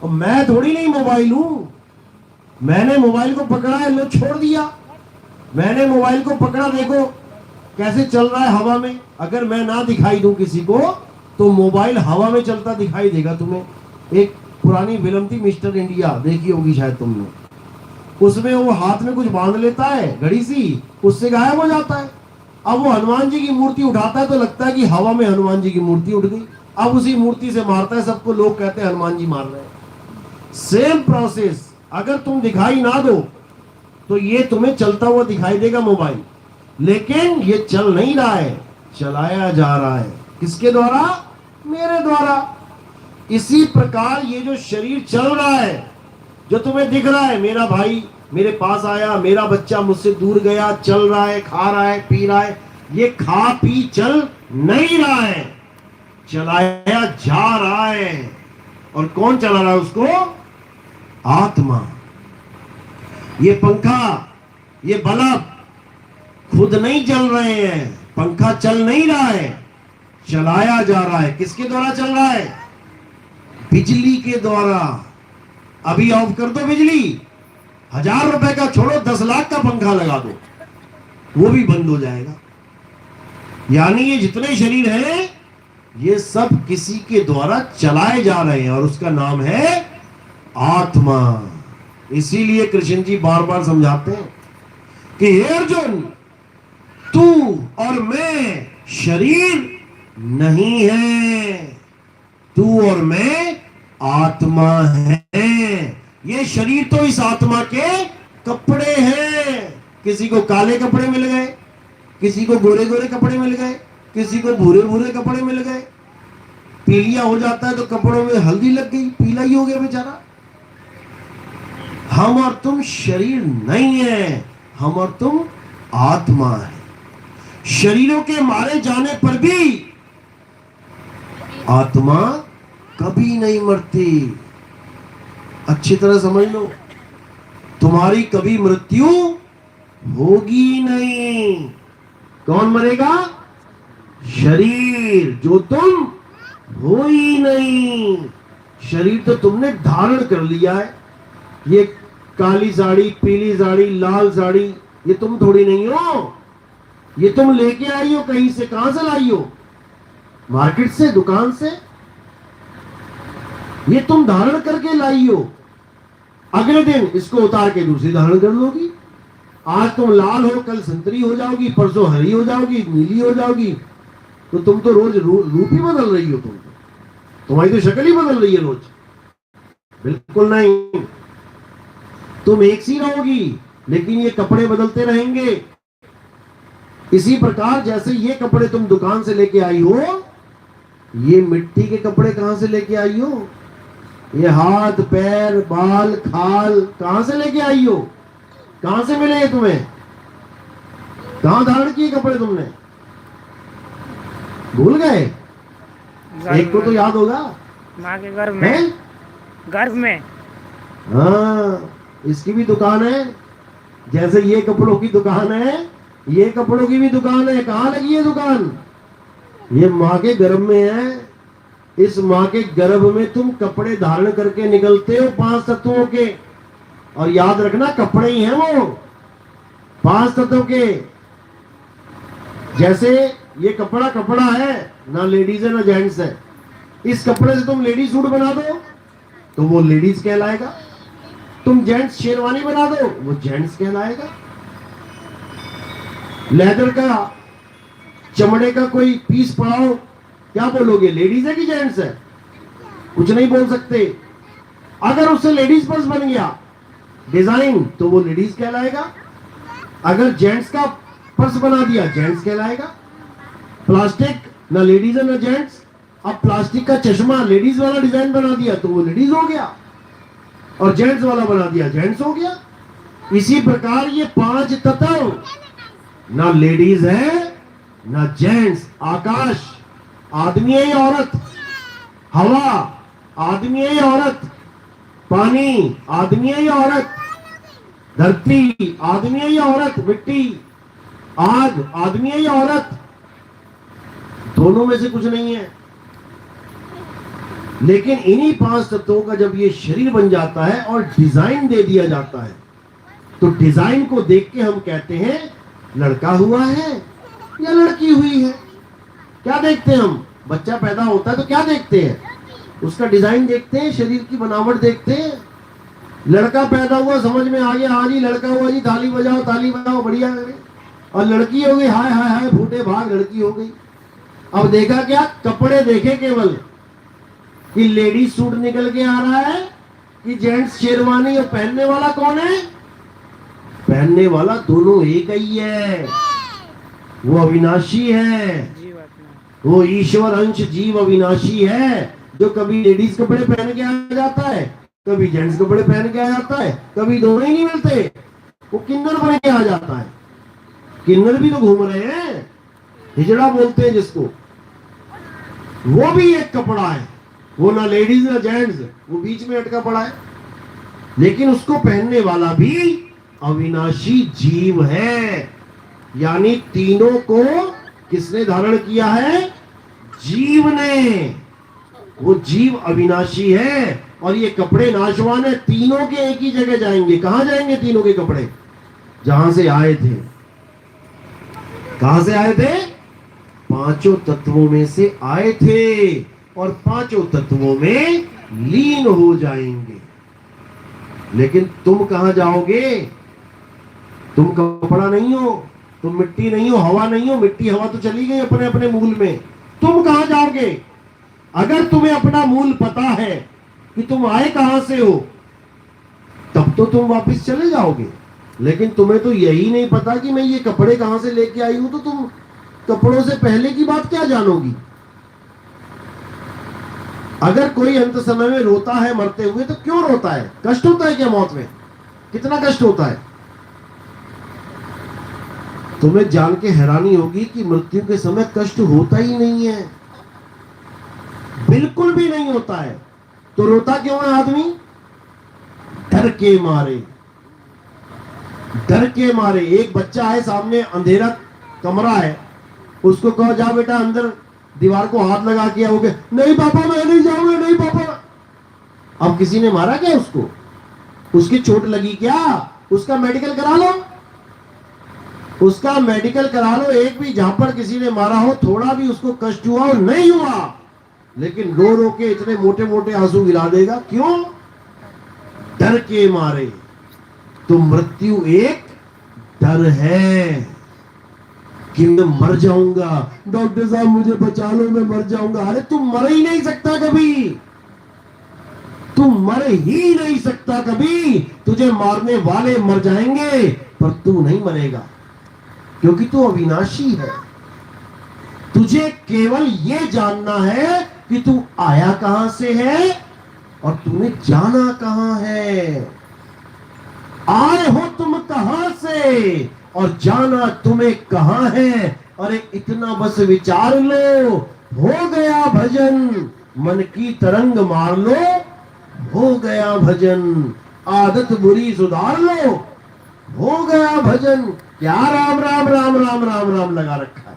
और मैं थोड़ी नहीं मोबाइल हूं। मैंने मोबाइल को पकड़ा है, लो छोड़ दिया। मैंने मोबाइल को पकड़ा, देखो कैसे चल रहा है हवा में। अगर मैं ना दिखाई दूं किसी को तो मोबाइल हवा में चलता दिखाई देगा तुम्हें। एक पुरानी फिल्म थी मिस्टर इंडिया, देखी होगी शायद तुमने। उसमें वो हाथ में कुछ बांध लेता है घड़ी सी, उससे गायब हो जाता है। अब वो हनुमान जी की मूर्ति उठाता है तो लगता है कि हवा में हनुमान जी की मूर्ति उठ गई। अब उसी मूर्ति से मारता है, सबको लोग कहते हैं हनुमान जी मार रहे हैं। सेम प्रोसेस, अगर तुम दिखाई ना दो तो ये तुम्हें चलता हुआ दिखाई देगा मोबाइल, लेकिन ये चल नहीं रहा है, चलाया जा रहा है। किसके द्वारा? मेरे द्वारा। इसी प्रकार ये जो शरीर चल रहा है, जो तुम्हें दिख रहा है, मेरा भाई मेरे पास आया, मेरा बच्चा मुझसे दूर गया, चल रहा है, खा रहा है, पी रहा है, ये खा पी चल नहीं रहा है, चलाया जा रहा है। और कौन चला रहा है उसको? आत्मा। ये पंखा, ये बल्ब खुद नहीं चल रहे हैं, पंखा चल नहीं रहा है, चलाया जा रहा है। किसके द्वारा चल रहा है? बिजली के द्वारा। अभी ऑफ कर दो बिजली, 1000 रुपए का छोड़ो, 10 लाख का पंखा लगा दो, वो भी बंद हो जाएगा। यानी ये जितने शरीर हैं ये सब किसी के द्वारा चलाए जा रहे हैं, और उसका नाम है आत्मा। इसीलिए कृष्ण जी बार बार समझाते हैं कि हे अर्जुन, तू और मैं शरीर नहीं है, तू और मैं आत्मा है। ये शरीर तो इस आत्मा के कपड़े हैं। किसी को काले कपड़े मिल गए, किसी को गोरे गोरे कपड़े मिल गए, किसी को भूरे भूरे कपड़े मिल गए। पीलिया हो जाता है तो कपड़ों में हल्दी लग गई, पीला ही हो गया बेचारा। हम और तुम शरीर नहीं है, हम और तुम आत्मा है। शरीरों के मारे जाने पर भी आत्मा कभी नहीं मरती। अच्छी तरह समझ लो, तुम्हारी कभी मृत्यु होगी नहीं। कौन मरेगा? शरीर, जो तुम हो ही नहीं। शरीर तो तुमने धारण कर लिया है। ये काली साड़ी, पीली साड़ी, लाल साड़ी, ये तुम थोड़ी नहीं हो। ये तुम लेके आई हो कहीं से। कहां से लाई हो? मार्केट से, दुकान से। ये तुम धारण करके लाई हो। अगले दिन इसको उतार के दूसरी धारण कर लोगी। आज तुम लाल हो, कल संतरी हो जाओगी, परसों हरी हो जाओगी, नीली हो जाओगी। तो तुम तो रोज रूप ही बदल रही हो। तुम्हारी तो शक्ल ही बदल रही है रोज। बिल्कुल नहीं, तुम एक सी रहोगी, लेकिन ये कपड़े बदलते रहेंगे। इसी प्रकार जैसे ये कपड़े तुम दुकान से लेके आई हो, ये मिट्टी के कपड़े कहां से लेके आई हो? ये हाथ, पैर, बाल, खाल कहां से लेके आई हो? कहां से मिले ये तुम्हें? कहां धारण किए कपड़े तुमने? भूल गए? एक को तो याद होगा। माँ के गर्भ है? में, गर्भ में। हाँ, इसकी भी दुकान है। जैसे ये कपड़ों की दुकान है, ये कपड़ों की भी दुकान है। कहाँ लगी है दुकान? ये माँ के गर्भ में है। इस माँ के गर्भ में तुम कपड़े धारण करके निकलते हो 5 तत्वों के। और याद रखना, कपड़े ही हैं वो 5 तत्वों के। जैसे ये कपड़ा कपड़ा है, ना लेडीज है ना जेंट्स है। इस कपड़े से तुम लेडीज सूट बना दो तो वो लेडीज कहलाएगा। तुम जेंट्स शेरवानी बना दो, वो जेंट्स कहलाएगा। लेदर का, चमड़े का कोई पीस पड़ाओ, क्या बोलोगे? लेडीज है कि जेंट्स है? कुछ नहीं बोल सकते। अगर उससे लेडीज पर्स बन गया डिजाइन, तो वो लेडीज कहलाएगा। अगर जेंट्स का पर्स बना दिया, जेंट्स कहलाएगा। प्लास्टिक, ना लेडीज है ना जेंट्स। अब प्लास्टिक का चश्मा लेडीज वाला डिजाइन बना दिया तो वो लेडीज हो गया, और जेंट्स वाला बना दिया जेंट्स हो गया। इसी प्रकार ये 5 तत्व, ना लेडीज है ना जेंट्स। आकाश, आदमी है या औरत? हवा, आदमी है या औरत? पानी, आदमी है या औरत? धरती, आदमी है या औरत? मिट्टी, आग, आदमी है या औरत? दोनों में से कुछ नहीं है। लेकिन इन्हीं 5 तत्वों का जब ये शरीर बन जाता है और डिजाइन दे दिया जाता है, तो डिजाइन को देख के हम कहते हैं लड़का हुआ है या लड़की हुई है। क्या देखते हैं हम? बच्चा पैदा होता है तो क्या देखते हैं? उसका डिजाइन देखते हैं, शरीर की बनावट देखते हैं। लड़का पैदा हुआ, समझ में आ गया, हाँ जी लड़का हुआ जी, ताली बजाओ बढ़िया है। और लड़की हो गई, हाय हाय हाय फूटे भाग, लड़की हो गई। अब देखा क्या? कपड़े देखे केवल कि लेडीज सूट निकल के आ रहा है कि जेंट्स शेरवानी, और पहनने वाला कौन है? पहनने वाला दोनों एक ही है, वो अविनाशी है। जीवात्मा। वो ईश्वर अंश जीव अविनाशी है, जो कभी लेडीज कपड़े पहन के आ जाता है, कभी जेंट्स कपड़े पहन के आ जाता है, कभी दोनों ही नहीं मिलते। वो किन्नर बन के आ जाता है। किन्नर भी तो घूम रहे हैं, हिजड़ा बोलते हैं जिसको। वो भी एक कपड़ा है, वो ना लेडीज ना जेंट्स, वो बीच में अटका पड़ा है। लेकिन उसको पहनने वाला भी अविनाशी जीव है। यानी तीनों को किसने धारण किया है? जीव ने। वो जीव अविनाशी है और ये कपड़े नाशवान है। तीनों के एक ही जगह जाएंगे। कहां जाएंगे तीनों के कपड़े? जहां से आए थे। कहां से आए थे? 5 तत्वों में से आए थे, और 5 तत्वों में लीन हो जाएंगे। लेकिन तुम कहां जाओगे? तुम कपड़ा नहीं हो, तुम मिट्टी नहीं हो, हवा नहीं हो। मिट्टी हवा तो चली गई अपने अपने मूल में। तुम कहां जाओगे? अगर तुम्हें अपना मूल पता है कि तुम आए कहां से हो, तब तो तुम वापस चले जाओगे। लेकिन तुम्हें तो यही नहीं पता कि मैं ये कपड़े कहां से लेके आई हूं, तो तुम कपड़ों से पहले की बात क्या जानोगी? अगर कोई अंत समय में रोता है मरते हुए, तो क्यों रोता है? कष्ट होता है क्या मौत में? कितना कष्ट होता है? तुम्हें जान के हैरानी होगी कि मृत्यु के समय कष्ट होता ही नहीं है, बिल्कुल भी नहीं होता है। तो रोता क्यों है आदमी? डर के मारे। डर के मारे। एक बच्चा है सामने, अंधेरा कमरा है, उसको कहो जा बेटा अंदर, दीवार को हाथ लगा के आओगे, नहीं पापा मैं नहीं जाऊंगा, नहीं पापा। अब किसी ने मारा क्या उसको? उसकी चोट लगी क्या? उसका मेडिकल करा लो, उसका मेडिकल करा लो। एक भी जहां पर किसी ने मारा हो, थोड़ा भी उसको कष्ट हुआ हो, नहीं हुआ, लेकिन रो रो के इतने मोटे मोटे आंसू गिरा देगा। क्यों? डर के मारे। तो मृत्यु एक डर है कि मैं मर जाऊंगा, डॉक्टर साहब मुझे बचा लो, मैं मर जाऊंगा। अरे तुम मर ही नहीं सकता कभी, तुम मर ही नहीं सकता कभी। तुझे मारने वाले मर जाएंगे, पर तू नहीं मरेगा, क्योंकि तू अविनाशी है। तुझे केवल ये जानना है कि तू आया कहां से है और तूने जाना कहां है। आए हो तुम कहां से और जाना तुम्हें कहां है। अरे इतना बस विचार लो, हो गया भजन, मन की तरंग मार लो, हो गया भजन। आदत बुरी सुधार लो, हो गया भजन। क्या राम राम राम राम राम राम लगा रखा है,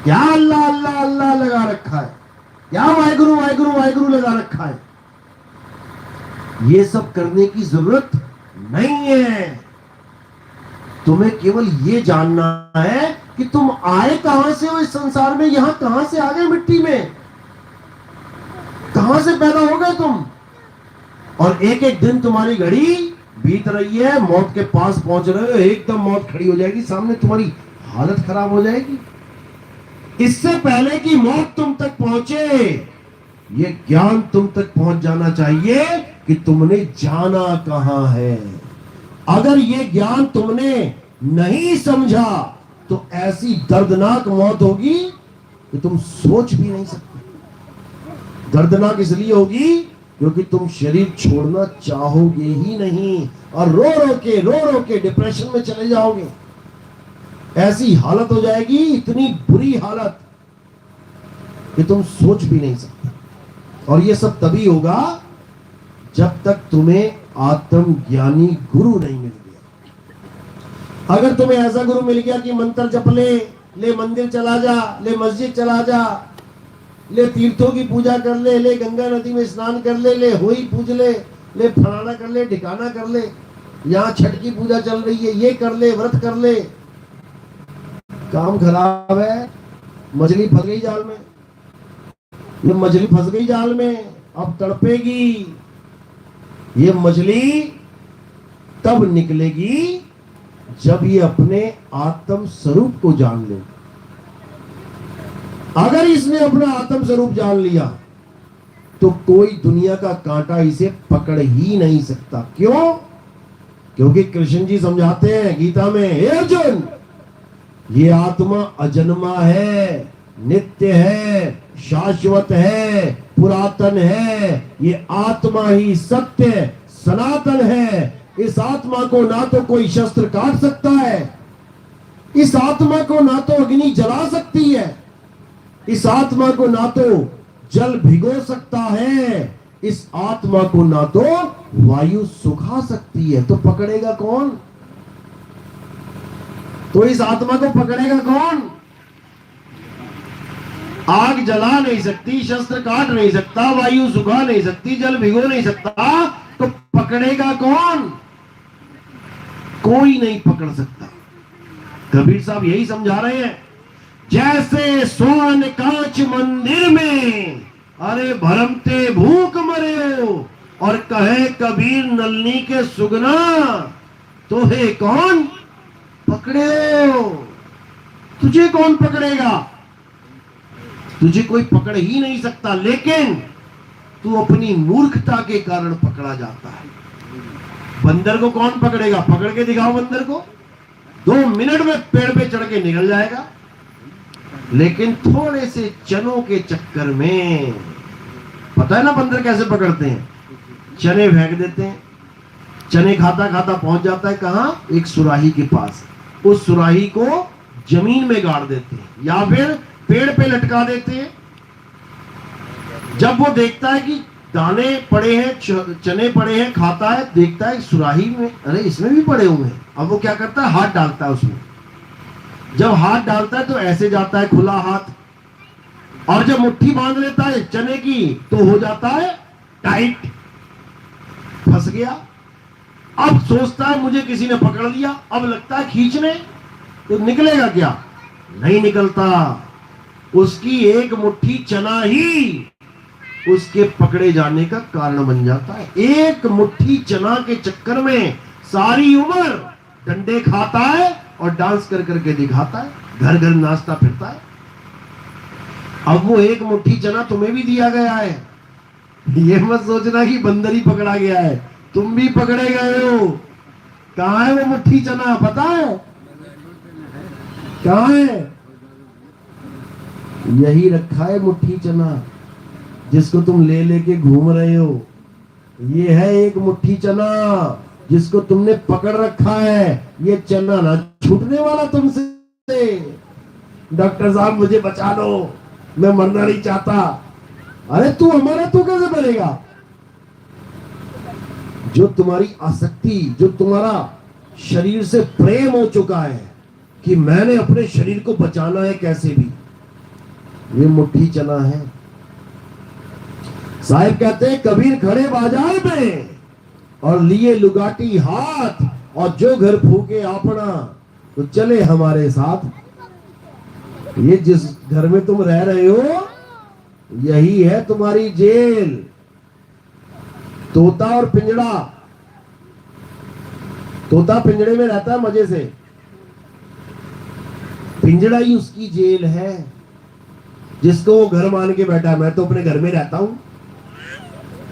क्या अल्लाह अल्लाह अल्लाह लगा रखा है, क्या वाहिगुरु वाहिगुरु वाहिगुरु लगा रखा है। ये सब करने की जरूरत नहीं है। तुम्हें केवल ये जानना है कि तुम आए कहां से हो इस संसार में, यहां कहां से आ गए, मिट्टी में कहां से पैदा हो गए तुम। और एक एक दिन तुम्हारी घड़ी बीत रही है, मौत के पास पहुंच रहे हो, एकदम मौत खड़ी हो जाएगी सामने, तुम्हारी हालत खराब हो जाएगी। इससे पहले कि मौत तुम तक पहुंचे, ये ज्ञान तुम तक पहुंच जाना चाहिए कि तुमने जाना कहां है। अगर ये ज्ञान तुमने नहीं समझा तो ऐसी दर्दनाक मौत होगी कि तुम सोच भी नहीं सकते। दर्दनाक इसलिए होगी क्योंकि तुम शरीर छोड़ना चाहोगे ही नहीं, और रो रो के डिप्रेशन में चले जाओगे। ऐसी हालत हो जाएगी, इतनी बुरी हालत कि तुम सोच भी नहीं सकते। और ये सब तभी होगा जब तक तुम्हें आत्मज्ञानी गुरु नहीं मिल गया। अगर तुम्हें ऐसा गुरु मिल गया कि मंत्र जप ले मंदिर चला जा, ले मस्जिद चला जा, ले तीर्थों की पूजा कर ले गंगा नदी में स्नान कर ले होई पूज ले फलाना कर ले, ढिकाना कर ले, यहाँ छठ की पूजा चल रही है, ये कर ले, व्रत कर ले। काम खराब है, मछली फंस गई जाल में। ये मछली फंस गई जाल में, अब तड़पेगी। ये मछली तब निकलेगी जब ये अपने आत्म स्वरूप को जान ले। अगर इसने अपना आत्म स्वरूप जान लिया तो कोई दुनिया का कांटा इसे पकड़ ही नहीं सकता। क्यों? क्योंकि कृष्ण जी समझाते हैं गीता में, हे अर्जुन, ये आत्मा अजन्मा है, नित्य है, शाश्वत है, पुरातन है। ये आत्मा ही सत्य सनातन है। इस आत्मा को ना तो कोई शस्त्र काट सकता है, इस आत्मा को ना तो अग्नि जला सकती है, इस आत्मा को ना तो जल भिगो सकता है, इस आत्मा को ना तो वायु सुखा सकती है। तो पकड़ेगा कौन? तो इस आत्मा को पकड़ेगा कौन? आग जला नहीं सकती, शस्त्र काट नहीं सकता, वायु सुखा नहीं सकती, जल भिगो नहीं सकता, तो पकड़ेगा कौन? कोई नहीं पकड़ सकता। कबीर साहब यही समझा रहे हैं, जैसे स्वर्ण कांच मंदिर में, अरे भरमते भूख मरे हो, और कहे कबीर नलनी के सुगना, तो है कौन पकड़े हो? तुझे कौन पकड़ेगा? तुझे कोई पकड़ ही नहीं सकता, लेकिन तू अपनी मूर्खता के कारण पकड़ा जाता है। बंदर को कौन पकड़ेगा? पकड़ के दिखाओ बंदर को, 2 मिनट में पेड़ पे चढ़ के निकल जाएगा। लेकिन थोड़े से चनों के चक्कर में, पता है ना बंदर कैसे पकड़ते हैं? चने फेंक देते हैं, चने खाता खाता पहुंच जाता है कहां? एक सुराही के पास। उस सुराही को जमीन में गाड़ देते हैं या फिर पेड़ पे लटका देते हैं। जब वो देखता है कि दाने पड़े हैं, चने पड़े हैं, खाता है, देखता है सुराही में, अरे इसमें भी पड़े हुए हैं। अब वो क्या करता है? हाथ डालता है उसमें। जब हाथ डालता है तो ऐसे जाता है खुला हाथ, और जब मुट्ठी बांध लेता है चने की तो हो जाता है टाइट, फंस गया। अब सोचता है मुझे किसी ने पकड़ लिया, अब लगता है खींचने, तो निकलेगा क्या? नहीं निकलता। उसकी एक मुट्ठी चना ही उसके पकड़े जाने का कारण बन जाता है। एक मुट्ठी चना के चक्कर में सारी उम्र डंडे खाता है और डांस कर करके दिखाता है, घर घर नाचता फिरता है। अब वो एक मुट्ठी चना तुम्हें भी दिया गया है। ये मत सोचना कि बंदर ही पकड़ा गया है, तुम भी पकड़े गए हो। कहां है वो मुट्ठी चना? पता है कहां है? यही रखा है मुट्ठी चना, जिसको तुम ले लेके घूम रहे हो। ये है एक मुट्ठी चना जिसको तुमने पकड़ रखा है। ये चना ना छूटने वाला तुमसे। डॉक्टर साहब मुझे बचा लो, मैं मरना नहीं चाहता। अरे तू हमारा तू कैसे बनेगा? जो तुम्हारी आसक्ति, जो तुम्हारा शरीर से प्रेम हो चुका है कि मैंने अपने शरीर को बचाना है कैसे भी, ये मुट्ठी चना है। साहिब कहते हैं कबीर खड़े बाजार में और लिए लुगाटी हाथ, और जो घर फूके अपना तो चले हमारे साथ। ये जिस घर में तुम रह रहे हो यही है तुम्हारी जेल। तोता और पिंजड़ा, तोता पिंजड़े में रहता है मजे से, पिंजड़ा ही उसकी जेल है जिसको वो घर मान के बैठा है, मैं तो अपने घर में रहता हूं।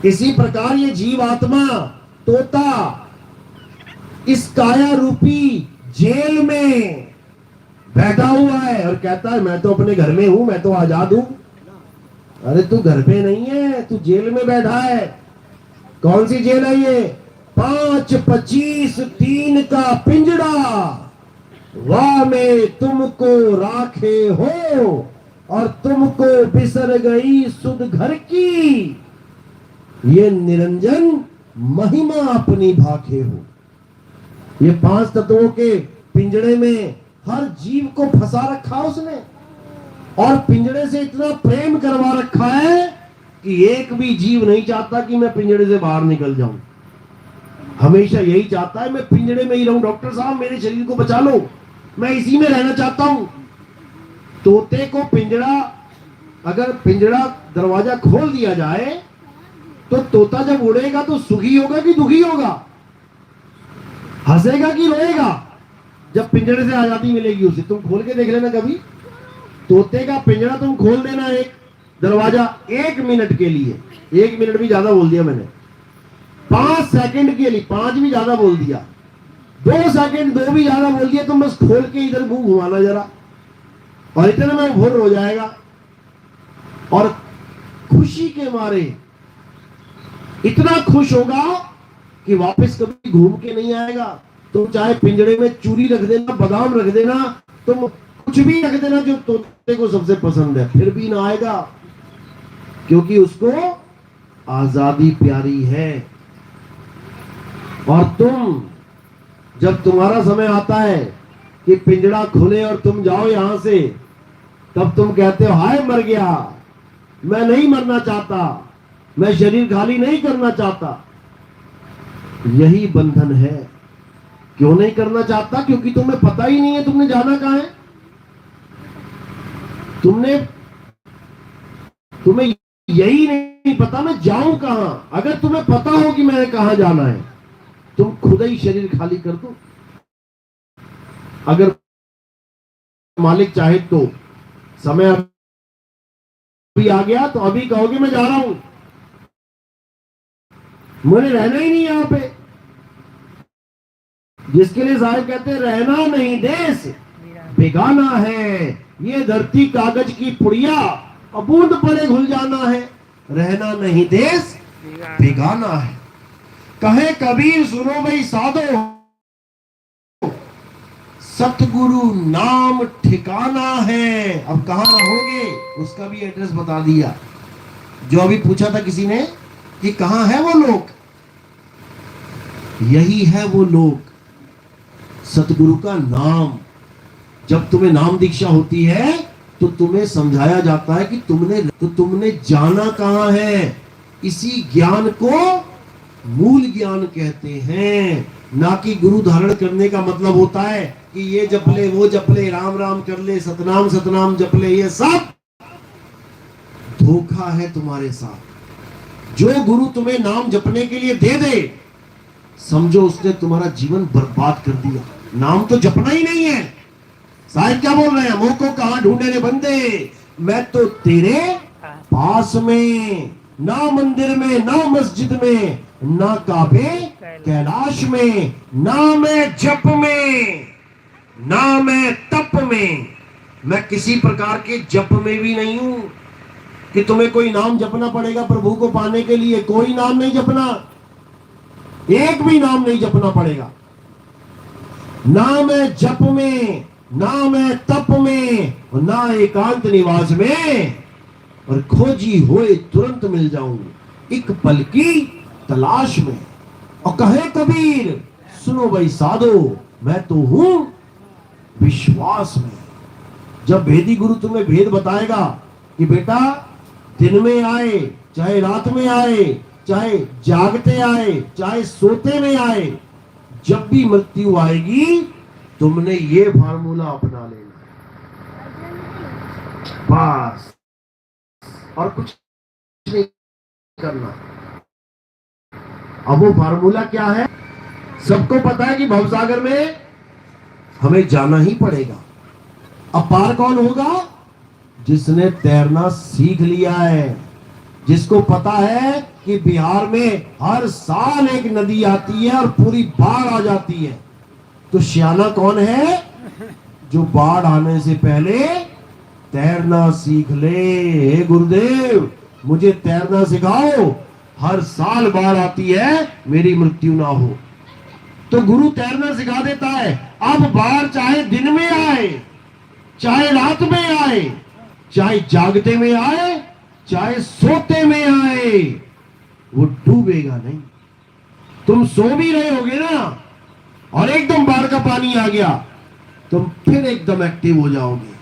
इसी प्रकार ये जीव आत्मा तोता इस काया रूपी जेल में बैठा हुआ है और कहता है मैं तो अपने घर में हूं, मैं तो आजाद हूं। अरे तू घर पे नहीं है, तू जेल में बैठा है। कौन सी जेल है ये? 5, 25, 3 का पिंजड़ा, वाह में तुमको राखे हो और तुमको बिसर गई सुध घर की, ये निरंजन महिमा अपनी भाखे हो। ये 5 तत्वों के पिंजड़े में हर जीव को फंसा रखा उसने, और पिंजड़े से इतना प्रेम करवा रखा है कि एक भी जीव नहीं चाहता कि मैं पिंजड़े से बाहर निकल जाऊं। हमेशा यही चाहता है मैं पिंजड़े में ही रहूं। डॉक्टर साहब मेरे शरीर को बचा लो, मैं इसी में रहना चाहता हूं। तोते को पिंजड़ा, अगर पिंजड़ा दरवाजा खोल दिया जाए तो तोता जब उड़ेगा तो सुखी होगा कि दुखी होगा, हंसेगा कि रोएगा? जब पिंजड़े से आजादी मिलेगी उसे, तुम खोल के देख लेना कभी। तोते का पिंजड़ा तुम खोल देना, एक दरवाजा 1 मिनट के लिए, 1 मिनट भी ज्यादा बोल दिया मैंने, 5 सेकंड के लिए, 5 भी ज्यादा बोल दिया, 2 सेकंड 2 भी ज्यादा बोल दिया, तुम बस खोल के इधर मुंह घुमाना जरा, और इतने में भुर हो जाएगा और खुशी के मारे इतना खुश होगा कि वापस कभी घूम के नहीं आएगा। तुम चाहे पिंजड़े में चूरी रख देना, बादाम रख देना, तुम कुछ भी रख देना जो तोते को सबसे पसंद है, फिर भी ना आएगा, क्योंकि उसको आजादी प्यारी है। और तुम, जब तुम्हारा समय आता है कि पिंजड़ा खुले और तुम जाओ यहां से, तब तुम कहते हो हाय मर गया, मैं नहीं मरना चाहता, मैं शरीर खाली नहीं करना चाहता। यही बंधन है। क्यों नहीं करना चाहता? क्योंकि तुम्हें पता ही नहीं है तुमने जाना कहां है। तुम्हें यही नहीं पता मैं जाऊं कहां। अगर तुम्हें पता हो कि मैंने कहां जाना है, तुम खुद ही शरीर खाली कर दो। अगर मालिक चाहे तो समय अभी आ गया तो अभी कहोगे मैं जा रहा हूं, मुझे रहना ही नहीं यहां पे। जिसके लिए साहब कहते हैं रहना नहीं देश बेगाना है, ये धरती कागज की पुड़िया, और बूंद पड़े घुल जाना है। रहना नहीं देश बेगाना है। कहे कबीर सुनो भाई साधो, सतगुरु नाम ठिकाना है। अब कहां रहोगे उसका भी एड्रेस बता दिया। जो अभी पूछा था किसी ने कि कहां है वो लोग, यही है वो लोग, सतगुरु का नाम। जब तुम्हें नाम दीक्षा होती है तो तुम्हें समझाया जाता है कि तुमने जाना कहां है। इसी ज्ञान को मूल ज्ञान कहते हैं। ना कि गुरु धारण करने का मतलब होता है कि ये जप ले, वो जप ले, राम राम कर ले, सतनाम सतनाम जप ले। ये सब धोखा है तुम्हारे साथ। जो गुरु तुम्हें नाम जपने के लिए दे दे, समझो उसने तुम्हारा जीवन बर्बाद कर दिया। नाम तो जपना ही नहीं है। साहिब क्या बोल रहे हैं? मुंह को कहां ढूंढे रे बंदे, मैं तो तेरे पास में, ना मंदिर में, ना मस्जिद में, ना काबे कैलाश में, ना मैं जप में, ना मैं तप में, मैं किसी प्रकार के जप में भी नहीं हूं कि तुम्हें कोई नाम जपना पड़ेगा प्रभु को पाने के लिए। कोई नाम नहीं जपना, एक भी नाम नहीं जपना पड़ेगा। ना मैं जप में, ना मैं तप में, ना एकांत निवास में। और खोजी होए तुरंत मिल जाऊंगी, एक पल की तलाश में। और कहे कबीर सुनो भाई साधो, मैं तो हूं विश्वास में। जब भेदी गुरु तुम्हें भेद बताएगा कि बेटा दिन में आए चाहे रात में आए, चाहे जागते आए चाहे सोते में आए, जब भी मृत्यु आएगी तुमने ये फार्मूला अपना लेना, बस, और कुछ नहीं करना। अब वो फार्मूला क्या है? सबको पता है कि भवसागर में हमें जाना ही पड़ेगा। अब पार कौन होगा? जिसने तैरना सीख लिया है, जिसको पता है कि बिहार में हर साल एक नदी आती है और पूरी बाढ़ आ जाती है। तो सियाना कौन है? जो बाढ़ आने से पहले तैरना सीख ले। हे गुरुदेव मुझे तैरना सिखाओ, हर साल बाढ़ आती है, मेरी मृत्यु ना हो। तो गुरु तैरना सिखा देता है। अब बाढ़ चाहे दिन में आए चाहे रात में आए, चाहे जागते में आए चाहे सोते में आए, वो डूबेगा नहीं। तुम सो भी रहे होगे ना और एकदम बाढ़ का पानी आ गया, तुम फिर एकदम एक्टिव हो जाओगे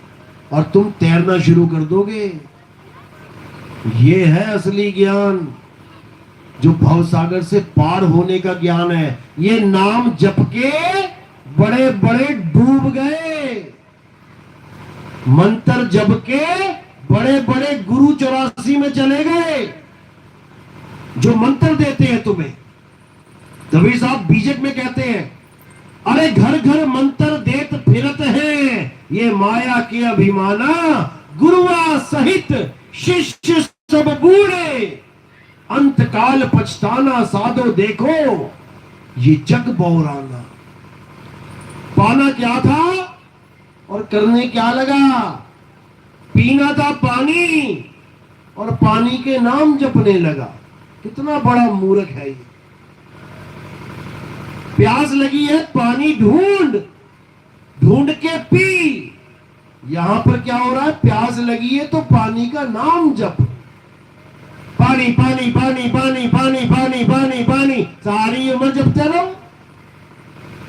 और तुम तैरना शुरू कर दोगे। ये है असली ज्ञान, जो भवसागर से पार होने का ज्ञान है। ये नाम जप के बड़े बड़े डूब गए, मंत्र जप के बड़े बड़े गुरु 84 में चले गए, जो मंत्र देते हैं तुम्हें। तभी साहब बीजेपी में कहते हैं, अरे घर घर मंत्र देत फिरत है, ये माया के अभिमाना, गुरुआ सहित शिष्य सब बूढ़े, अंतकाल पछताना साधो देखो, ये जग बौराना। पाना क्या था और करने क्या लगा? पीना था पानी और पानी के नाम जपने लगा। कितना बड़ा मूर्ख है ये। प्यास लगी है, पानी ढूंढ ढूंढ के पी। यहां पर क्या हो रहा है? प्यास लगी है तो पानी का नाम जप। पानी पानी पानी पानी पानी पानी पानी पानी, सारी उम्र जपते रहो,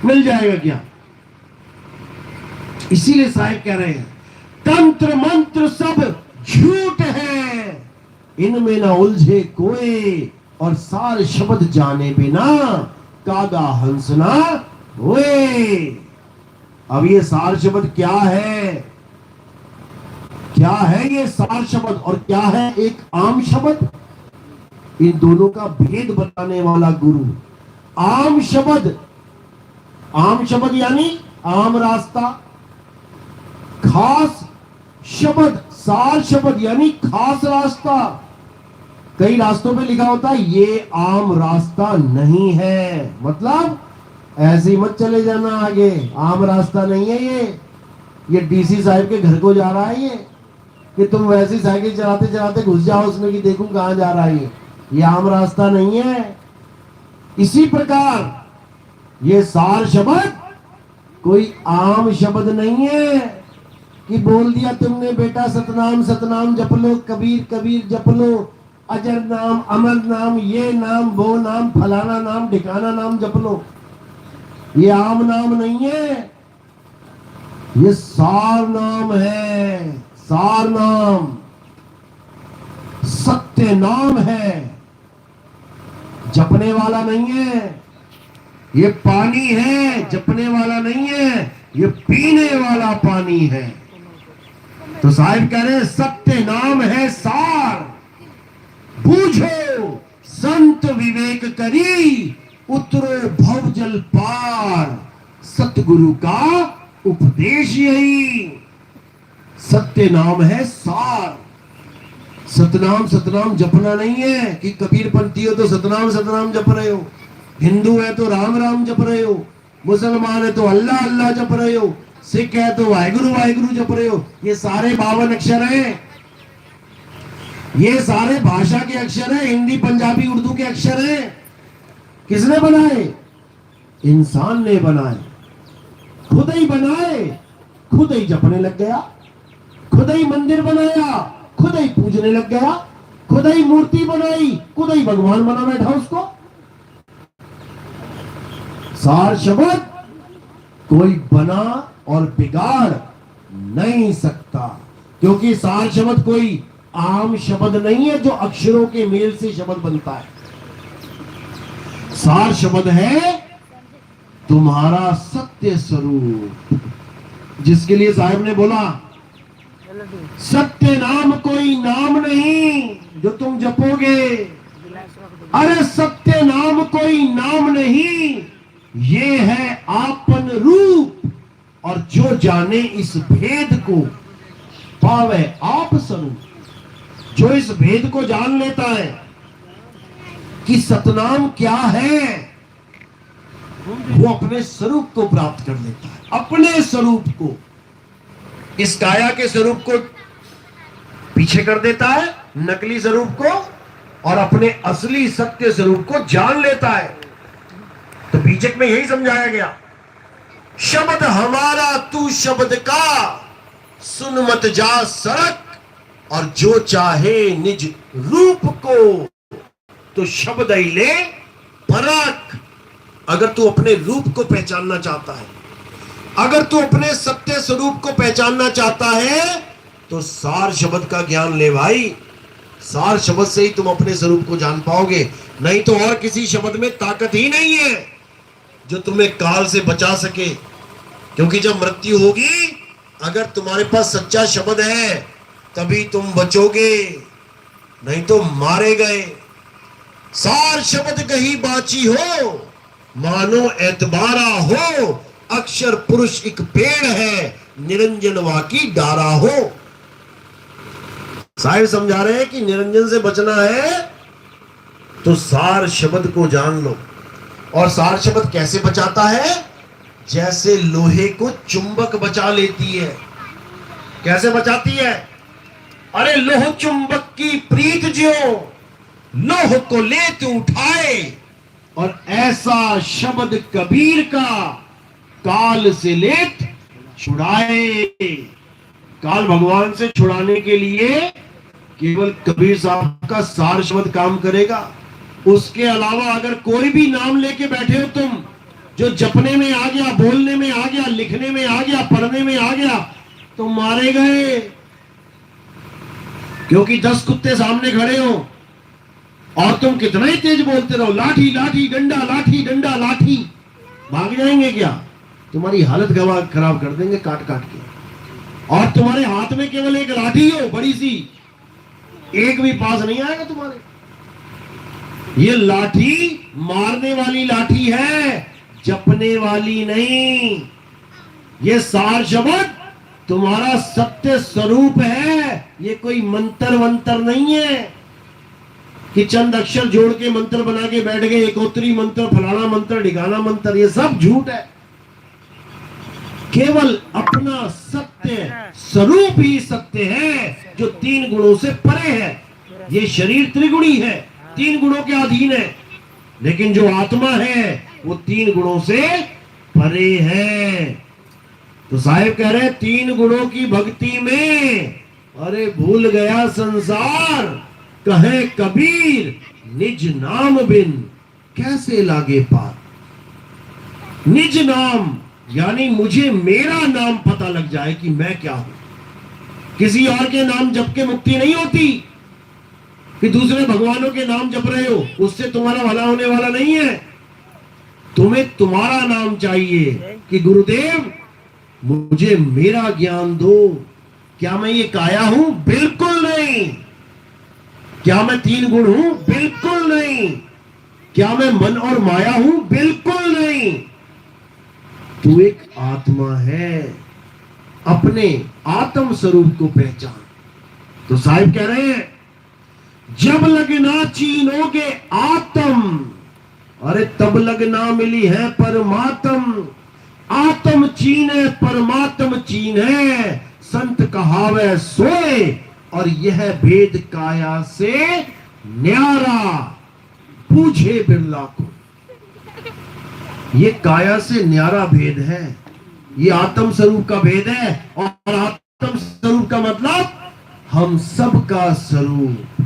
मिल जाएगा क्या? इसीलिए साहिब कह रहे हैं, तंत्र मंत्र सब झूठ है, इनमें ना उलझे कोई, और सार शब्द जाने बिना कागा हंसना होए। अब ये सार शब्द क्या है? क्या है ये सार शब्द और क्या है एक आम शब्द? इन दोनों का भेद बताने वाला गुरु। आम शब्द यानी आम रास्ता, खास शब्द सार शब्द यानी खास रास्ता। कई रास्तों पे लिखा होता है ये आम रास्ता नहीं है, मतलब ऐसे ही मत चले जाना आगे, आम रास्ता नहीं है ये डीसी साहब के घर को जा रहा है, ये कि तुम वैसी साइकिल चलाते चलाते घुस जाओ उसमें कि देखूं कहां जा रहा है, ये आम रास्ता नहीं है। इसी प्रकार ये सार शब्द कोई आम शब्द नहीं है कि बोल दिया तुमने बेटा सतनाम सतनाम जप लो, कबीर कबीर जप लो, अजर नाम अमर नाम, ये नाम वो नाम, फलाना नाम ढिकाना नाम जप लो। ये आम नाम नहीं है, ये सार नाम है। सार नाम सत्य नाम है, जपने वाला नहीं है। ये पानी है, जपने वाला नहीं है, ये पीने वाला पानी है। तो साहिब कह रहे सत्य नाम है सार, बूझो संत विवेक करी, उतरो भव जल पार, सतगुरु का उपदेश यही। सत्य नाम है सार। सतनाम सतनाम जपना नहीं है कि कबीरपंथी हो तो सतनाम सतनाम जप रहे हो, हिंदू है तो राम राम जप रहे हो, मुसलमान है तो अल्लाह अल्लाह जप रहे हो, सिख है तो वाहिगुरु वाहिगुरु जप रहे हो। ये सारे 52 अक्षर हैं, ये सारे भाषा के अक्षर हैं, हिंदी पंजाबी उर्दू के अक्षर हैं। किसने बनाए? इंसान ने बनाए, खुद ही बनाए, खुद ही जपने लग गया, खुद ही मंदिर बनाया, खुद खुद ही पूजने लग गया, खुद ही मूर्ति बनाई, खुद ही भगवान बना बैठा उसको। सार शब्द कोई बना और बिगाड़ नहीं सकता, क्योंकि सार शब्द कोई आम शब्द नहीं है जो अक्षरों के मेल से शब्द बनता है। सार शब्द है तुम्हारा सत्य स्वरूप, जिसके लिए साहब ने बोला सत्य नाम कोई नाम नहीं जो तुम जपोगे। अरे सत्य नाम कोई नाम नहीं, ये है आपन रूप, और जो जाने इस भेद को पावे आप स्वरूप। जो इस भेद को जान लेता है कि सतनाम क्या है, वो अपने स्वरूप को प्राप्त कर लेता है। अपने स्वरूप को, इस काया के स्वरूप को पीछे कर देता है, नकली स्वरूप को, और अपने असली सत्य स्वरूप को जान लेता है। तो बीजक में यही समझाया गया, शब्द हमारा तू शब्द का, सुन मत जा सरक, और जो चाहे निज रूप को तो शब्द ही ले परख। अगर तू अपने रूप को पहचानना चाहता है, अगर तू अपने सत्य स्वरूप को पहचानना चाहता है, तो सार शब्द का ज्ञान ले भाई। सार शब्द से ही तुम अपने स्वरूप को जान पाओगे, नहीं तो और किसी शब्द में ताकत ही नहीं है जो तुम्हें काल से बचा सके। क्योंकि जब मृत्यु होगी, अगर तुम्हारे पास सच्चा शब्द है तभी तुम बचोगे, नहीं तो मारे गए। सार शब्द कहीं बाची हो, मानो एतबारा हो, अक्षर पुरुष एक पेड़ है, निरंजन वाकी डारा हो। साहिब समझा रहे हैं कि निरंजन से बचना है तो सार शब्द को जान लो। और सार शब्द कैसे बचाता है? जैसे लोहे को चुंबक बचा लेती है। कैसे बचाती है? अरे लोह चुंबक की प्रीत जो लोह को लेत उठाए, और ऐसा शब्द कबीर का काल से लेत छुड़ाए। काल भगवान से छुड़ाने के लिए केवल कबीर साहब का सार शब्द काम करेगा। उसके अलावा अगर कोई भी नाम लेके बैठे हो तुम, जो जपने में आ गया, बोलने में आ गया, लिखने में आ गया, पढ़ने में आ गया, तो मारे गए। क्योंकि 10 कुत्ते सामने खड़े हो और तुम कितना ही तेज बोलते रहो, लाठी लाठी डंडा, लाठी डंडा लाठी, भाग जाएंगे क्या? तुम्हारी हालत खराब कर देंगे काट काट के। और तुम्हारे हाथ में केवल एक लाठी हो बड़ी सी, एक भी पास नहीं आएगा तुम्हारे। ये लाठी मारने वाली लाठी है, जपने वाली नहीं। ये सार शब्द तुम्हारा सत्य स्वरूप है। ये कोई मंत्र वंत्र नहीं है कि चंद अक्षर जोड़ के मंत्र बना के बैठ गए, एकोत्री मंत्र, फलाना मंत्र, ढिकाना मंत्र, ये सब झूठ है। केवल अपना सत्य स्वरूप ही सत्य है, जो 3 गुणों से परे है। ये शरीर त्रिगुणी है, 3 गुणों के अधीन है, लेकिन जो आत्मा है वो 3 गुणों से परे है। तो साहिब कह रहे हैं 3 गुणों की भक्ति में अरे भूल गया संसार, कहे कबीर निज नाम बिन कैसे लागे पार। निज नाम यानी मुझे मेरा नाम पता लग जाए कि मैं क्या हूं। किसी और के नाम जप के मुक्ति नहीं होती, कि दूसरे भगवानों के नाम जप रहे हो उससे तुम्हारा भला होने वाला नहीं है। तुम्हें तुम्हारा नाम चाहिए कि गुरुदेव मुझे मेरा ज्ञान दो। क्या मैं ये काया हूं? बिल्कुल नहीं। क्या मैं 3 गुण हूं? बिल्कुल नहीं। क्या मैं मन और माया हूं? बिल्कुल नहीं। तू एक आत्मा है, अपने आत्म स्वरूप को पहचान। तो साहिब कह रहे हैं जब लगना चीनोगे आत्म, अरे तब लगना मिली है परमात्म। आत्म चीने परमात्म चीने, संत कहावे सोए, और यह भेद काया से न्यारा पूछे बिरला को। ये काया से न्यारा भेद है, ये आत्म स्वरूप का भेद है। और आत्म स्वरूप का मतलब हम सब का स्वरूप।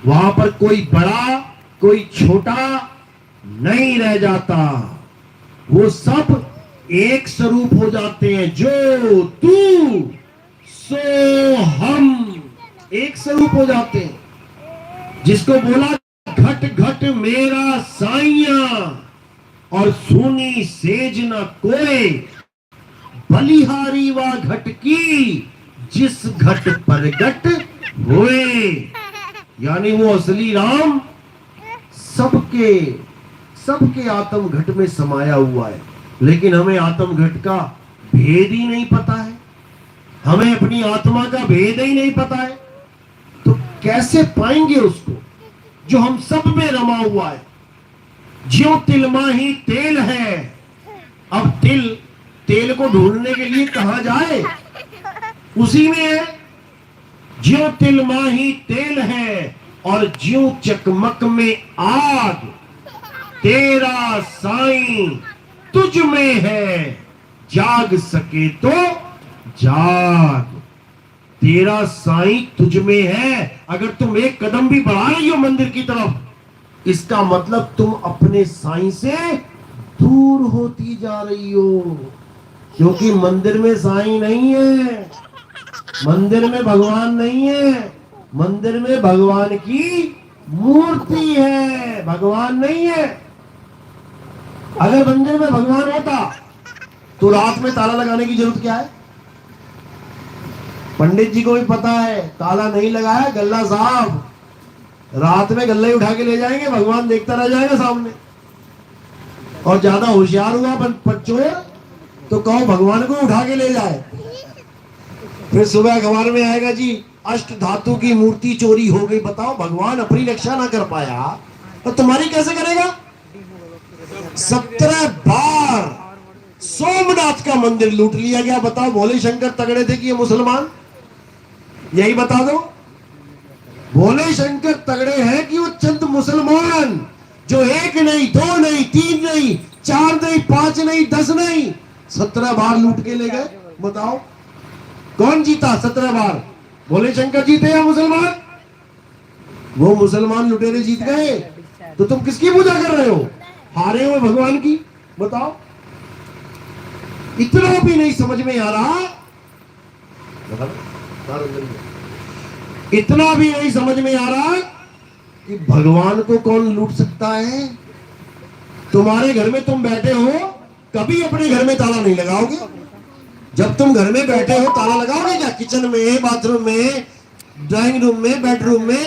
वहां पर कोई बड़ा कोई छोटा नहीं रह जाता, वो सब एक स्वरूप हो जाते हैं। जो तू सो हम, एक स्वरूप हो जाते हैं। जिसको बोला घट घट मेरा साइया, और सुनी सेज न कोई, बलिहारी वा घट की जिस घट प्रगट होए। यानी वो असली राम सबके सबके आत्म घट में समाया हुआ है, लेकिन हमें आत्म घट का भेद ही नहीं पता है, हमें अपनी आत्मा का भेद ही नहीं पता है। तो कैसे पाएंगे उसको जो हम सब में रमा हुआ है। ज्यों तिलमा ही तेल है। अब तेल को ढूंढने के लिए कहां जाए, उसी में है। ज्यों तिलमा ही तेल है और ज्यों चकमक में आग, तेरा साईं तुझ में है, जाग सके तो जाग। तेरा साईं तुझ में है। अगर तुम एक कदम भी बढ़ा रही हो मंदिर की तरफ, इसका मतलब तुम अपने साईं से दूर होती जा रही हो। क्योंकि मंदिर में साईं नहीं है, मंदिर में भगवान नहीं है, मंदिर में भगवान की मूर्ति है, भगवान नहीं है। अगर मंदिर में भगवान होता तो रात में ताला लगाने की जरूरत क्या है। पंडित जी को भी पता है ताला नहीं लगाया, गल्ला साहब, रात में गल्ला ही उठा के ले जाएंगे, भगवान देखता रह जाएगा सामने। और ज्यादा होशियार हुआ बच्चों तो कहो भगवान को उठा के ले जाए। फिर सुबह अखबार में आएगा जी अष्ट धातु की मूर्ति चोरी हो गई। बताओ, भगवान अपनी रक्षा ना कर पाया तो तुम्हारी कैसे करेगा। 17 बार सोमनाथ का मंदिर लूट लिया गया। बताओ, भोले शंकर तगड़े थे कि ये मुसलमान? यही बता दो। भोले शंकर तगड़े हैं कि वो चंद मुसलमान जो 1 नहीं 2 नहीं 3 नहीं 4 नहीं 5 नहीं 10 नहीं 17 बार लूट के ले गए। बताओ कौन जीता 17 बार? भोले शंकर जीते या मुसलमान? वो मुसलमान लुटेरे जीत गए। तो तुम किसकी पूजा कर रहे हो? हारे हुए भगवान की। बताओ, इतना भी नहीं समझ में आ रहा, इतना भी नहीं समझ में आ रहा कि भगवान को कौन लूट सकता है। तुम्हारे घर में तुम बैठे हो, कभी अपने घर में ताला नहीं लगाओगे। जब तुम घर में बैठे हो ताला लगाओगे क्या? किचन में, बाथरूम में, ड्राइंग रूम में, बेडरूम में,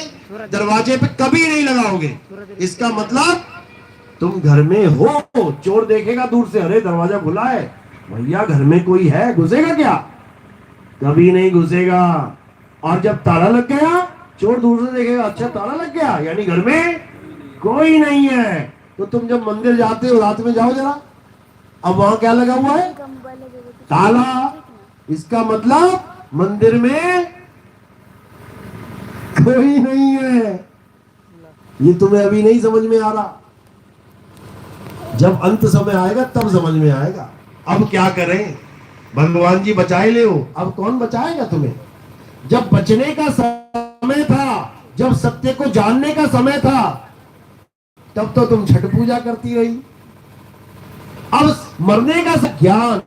दरवाजे पे कभी नहीं लगाओगे। इसका मतलब तुम घर में हो। चोर देखेगा दूर से, अरे दरवाजा खुला है, भैया घर में कोई है, घुसेगा क्या? कभी नहीं घुसेगा। और जब ताला लग गया, चोर दूर से देखेगा, अच्छा ताला लग गया, यानी घर में कोई नहीं है। तो तुम जब मंदिर जाते हो रात में जाओ जरा, अब वहां क्या लगा हुआ है? ताला। इसका मतलब मंदिर में कोई नहीं है। ये तुम्हें अभी नहीं समझ में आ रहा, जब अंत समय आएगा तब समझ में आएगा। अब क्या करें? भगवान जी बचाए ले हो, अब कौन बचाएगा तुम्हें? जब बचने का समय था, जब सत्य को जानने का समय था, तब तो तुम छठ पूजा करती रही। अब मरने का ज्ञान,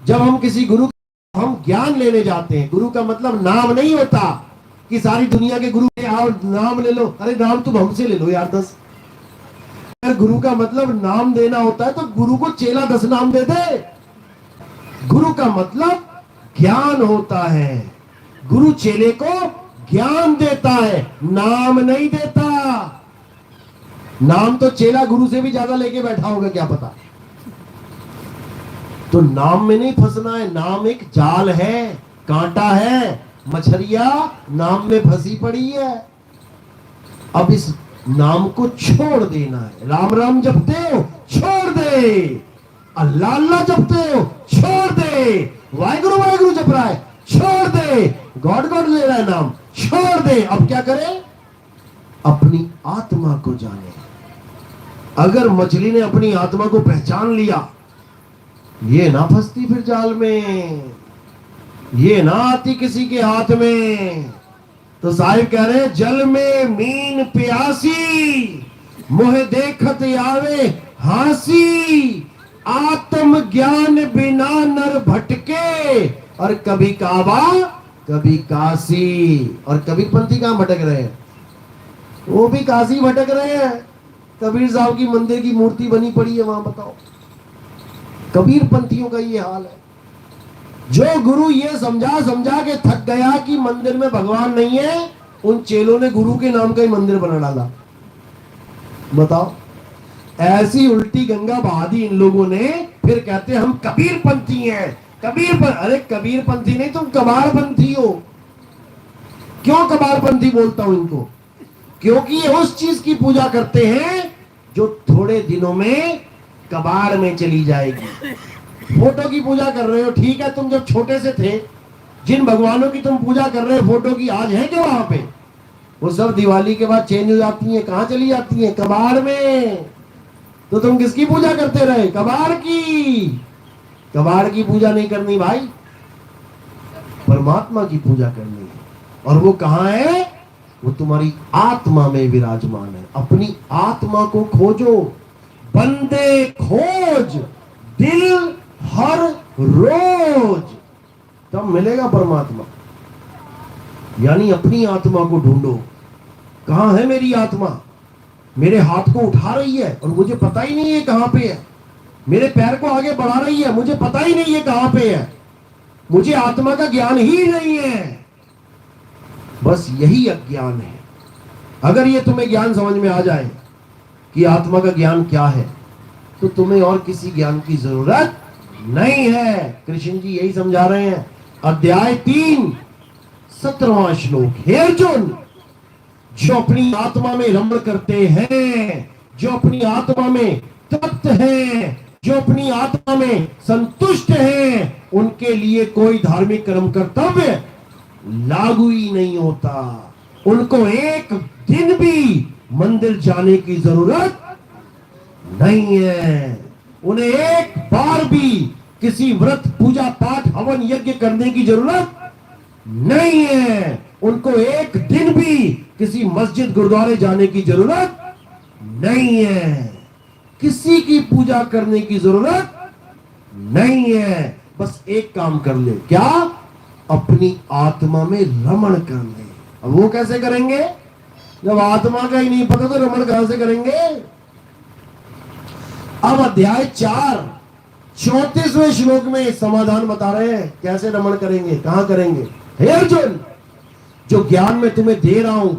जब हम किसी गुरु, हम ज्ञान लेने जाते हैं। गुरु का मतलब नाम नहीं होता कि सारी दुनिया के गुरु आओ नाम ले लो। अरे नाम तुम हमसे ले लो यार 10। अगर गुरु का मतलब नाम देना होता है तो गुरु को चेला 10 नाम दे दे। गुरु का मतलब ज्ञान होता है। गुरु चेले को ज्ञान देता है, नाम नहीं देता। नाम तो चेला गुरु से भी ज्यादा लेके बैठा होगा, क्या पता। तो नाम में नहीं फंसना है। नाम एक जाल है, कांटा है, मछलियां नाम में फंसी पड़ी है। अब इस नाम को छोड़ देना है। राम राम जपते हो, छोड़ दे। अल्लाह अल्लाह जपते हो, छोड़ दे। वाहिगुरु जप रहा है, छोड़ दे। गॉड गॉड ले रहा है नाम, छोड़ दे। अब क्या करें? अपनी आत्मा को जाने। अगर मछली ने अपनी आत्मा को पहचान लिया, ये ना फंसती फिर जाल में। ये ना आती किसी के हाथ में। तो साहिब कह रहे हैं, जल में मीन प्यासी, मोह देखत आवे हासी, आत्म ज्ञान बिना नर भटके, और कभी काबा कभी काशी। और कबीर पंथी कहां भटक रहे हैं? वो भी काशी भटक रहे हैं। कबीर साहब की मंदिर की मूर्ति बनी पड़ी है वहां, बताओ। कबीर पंथियों का ये हाल है। जो गुरु ये समझा समझा के थक गया कि मंदिर में भगवान नहीं है, उन चेलों ने गुरु के नाम का ही मंदिर बना डाला। बताओ, ऐसी उल्टी गंगा बहा दी इन लोगों ने। फिर कहते हैं हम कबीर पंथी हैं। अरे कबीर पंथी नहीं, तुम कबार पंथी हो। क्यों कबार पंथी बोलता हूं इनको? क्योंकि ये उस चीज की पूजा करते हैं जो थोड़े दिनों में कबाड़ में चली जाएगी। फोटो की पूजा कर रहे हो, ठीक है, तुम जब छोटे से थे जिन भगवानों की तुम पूजा कर रहे हो फोटो की, आज है क्या वहां पे? वो सब दिवाली के बाद चेंज हो जाती हैं। कहां चली जाती हैं? कबाड़ में। तो तुम किसकी पूजा करते रहे? कबाड़ की। कबाड़ की पूजा नहीं करनी भाई, परमात्मा की पूजा करनी है। और वो कहां है? वो तुम्हारी आत्मा में विराजमान है। अपनी आत्मा को खोजो, बंदे खोज दिल हर रोज, तब मिलेगा परमात्मा। यानी अपनी आत्मा को ढूंढो। कहां है मेरी आत्मा? मेरे हाथ को उठा रही है और मुझे पता ही नहीं है कहां पे है। मेरे पैर को आगे बढ़ा रही है, मुझे पता ही नहीं है कहां पे है। मुझे आत्मा का ज्ञान ही नहीं है। बस यही अज्ञान है। अगर ये तुम्हें ज्ञान समझ में आ जाए कि आत्मा का ज्ञान क्या है, तो तुम्हें और किसी ज्ञान की जरूरत नहीं है। कृष्ण जी यही समझा रहे हैं। अध्याय 3 17वां श्लोक। हे अर्जुन, जो अपनी आत्मा में रमण करते हैं, जो अपनी आत्मा में तृप्त हैं, जो अपनी आत्मा में संतुष्ट हैं, उनके लिए कोई धार्मिक कर्म कर्तव्य लागू ही नहीं होता। उनको एक दिन भी मंदिर जाने की जरूरत नहीं है। उन्हें एक बार भी किसी व्रत पूजा पाठ हवन यज्ञ करने की जरूरत नहीं है। उनको एक दिन भी किसी मस्जिद गुरुद्वारे जाने की जरूरत नहीं है। किसी की पूजा करने की जरूरत नहीं है। बस एक काम कर ले, क्या? अपनी आत्मा में रमण कर ले। अब वो कैसे करेंगे जब आत्मा का ही नहीं पता, तो रमण कहां से करेंगे? अब अध्याय 4 34वें श्लोक में समाधान बता रहे हैं कैसे रमण करेंगे, कहां करेंगे। हे अर्जुन, जो ज्ञान में तुम्हें दे रहा हूं,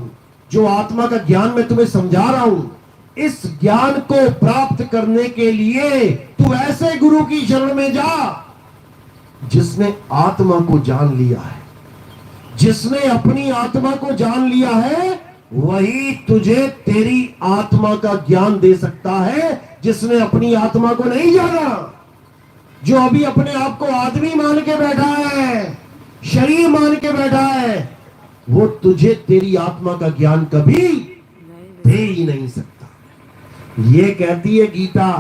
जो आत्मा का ज्ञान में तुम्हें समझा रहा हूं, इस ज्ञान को प्राप्त करने के लिए तू ऐसे गुरु की शरण में जा जिसने आत्मा को जान लिया है। जिसने अपनी आत्मा को जान लिया है वही तुझे तेरी आत्मा का ज्ञान दे सकता है। जिसने अपनी आत्मा को नहीं जाना, जो अभी अपने आप को आदमी मान के बैठा है, शरीर मान के बैठा है, वो तुझे तेरी आत्मा का ज्ञान कभी दे ही नहीं सकता। ये कहती है गीता,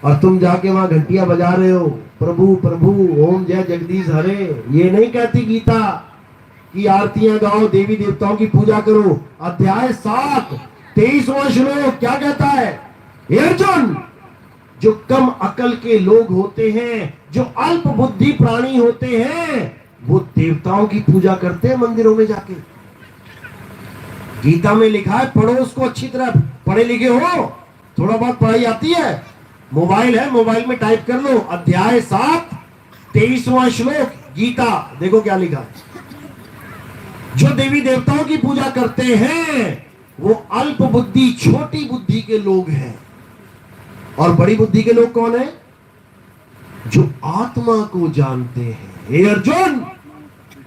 और तुम जाके वहां घंटियां बजा रहे हो, प्रभु प्रभु ओम जय जगदीश हरे। ये नहीं कहती गीता कि आरतियां गाओ, देवी देवताओं की पूजा करो। अध्याय 7 23वां श्लोक क्या कहता है? हे अर्जुन, जो कम अकल के लोग होते हैं, जो अल्प बुद्धि प्राणी होते हैं, वो देवताओं की पूजा करते हैं मंदिरों में जाके। गीता में लिखा है, पढ़ो उसको अच्छी तरह। पढ़े लिखे हो, थोड़ा बहुत पढ़ाई आती है, मोबाइल है, मोबाइल में टाइप कर लो। अध्याय 7 23वां श्लोक गीता, देखो क्या लिखा है। जो देवी देवताओं की पूजा करते हैं वो अल्प बुद्धि, छोटी बुद्धि के लोग हैं। और बड़ी बुद्धि के लोग कौन है? जो आत्मा को जानते हैं। हे अर्जुन,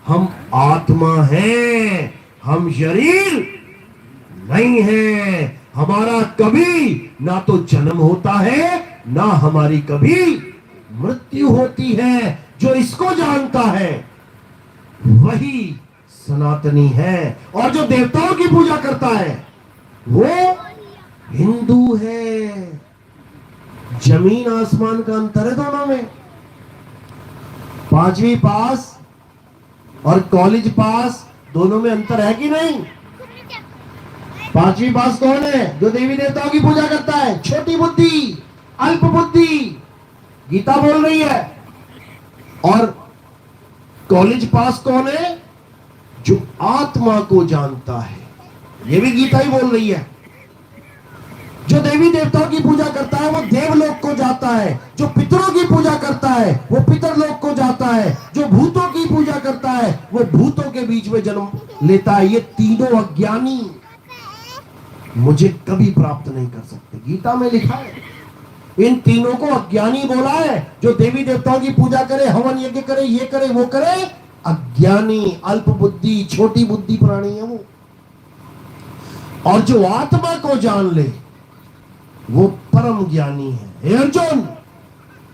हम आत्मा हैं, हम शरीर नहीं है। हमारा कभी ना तो जन्म होता है, ना हमारी कभी मृत्यु होती है। जो इसको जानता है वही सनातनी है। और जो देवताओं की पूजा करता है वो हिंदू है। जमीन आसमान का अंतर है दोनों में। 5वीं पास और कॉलेज पास, दोनों में अंतर है कि नहीं? 5वीं पास कौन है? जो देवी देवताओं की पूजा करता है। छोटी बुद्धि, अल्प बुद्धि, गीता बोल रही है। और कॉलेज पास कौन है? जो आत्मा को जानता है। ये भी गीता ही बोल रही है। जो देवी देवताओं की पूजा करता है वो देवलोक को जाता है। जो पितरों की पूजा करता है वो पितरलोक को जाता है। जो भूतों की पूजा करता है वो भूतों के बीच में जन्म लेता है। ये तीनों अज्ञानी मुझे कभी प्राप्त नहीं कर सकते। गीता में लिखा है, इन तीनों को अज्ञानी बोला है। जो देवी देवताओं की पूजा करे, हवन यज्ञ करे, ये करे वो करे, अज्ञानी, अल्प बुद्धि, छोटी बुद्धि प्राणी है वो। और जो आत्मा को जान ले वो परम ज्ञानी है। हे अर्जुन,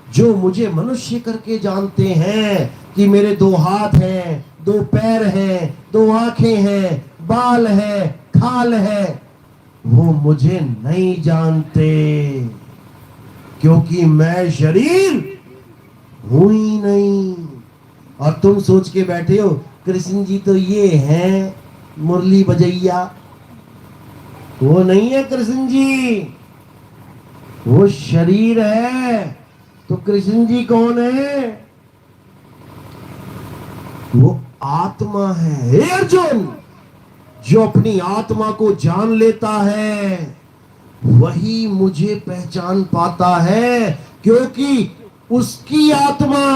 जो मुझे मनुष्य करके जानते हैं कि मेरे 2 हाथ हैं, 2 पैर हैं, 2 आंखें हैं, बाल है, खाल है, वो मुझे नहीं जानते, क्योंकि मैं शरीर हूं ही नहीं। और तुम सोच के बैठे हो कृष्ण जी तो ये हैं मुरली बजैया। वो नहीं है कृष्ण जी, वो शरीर है। तो कृष्ण जी कौन है? वो आत्मा है। हे अर्जुन, जो अपनी आत्मा को जान लेता है वही मुझे पहचान पाता है, क्योंकि उसकी आत्मा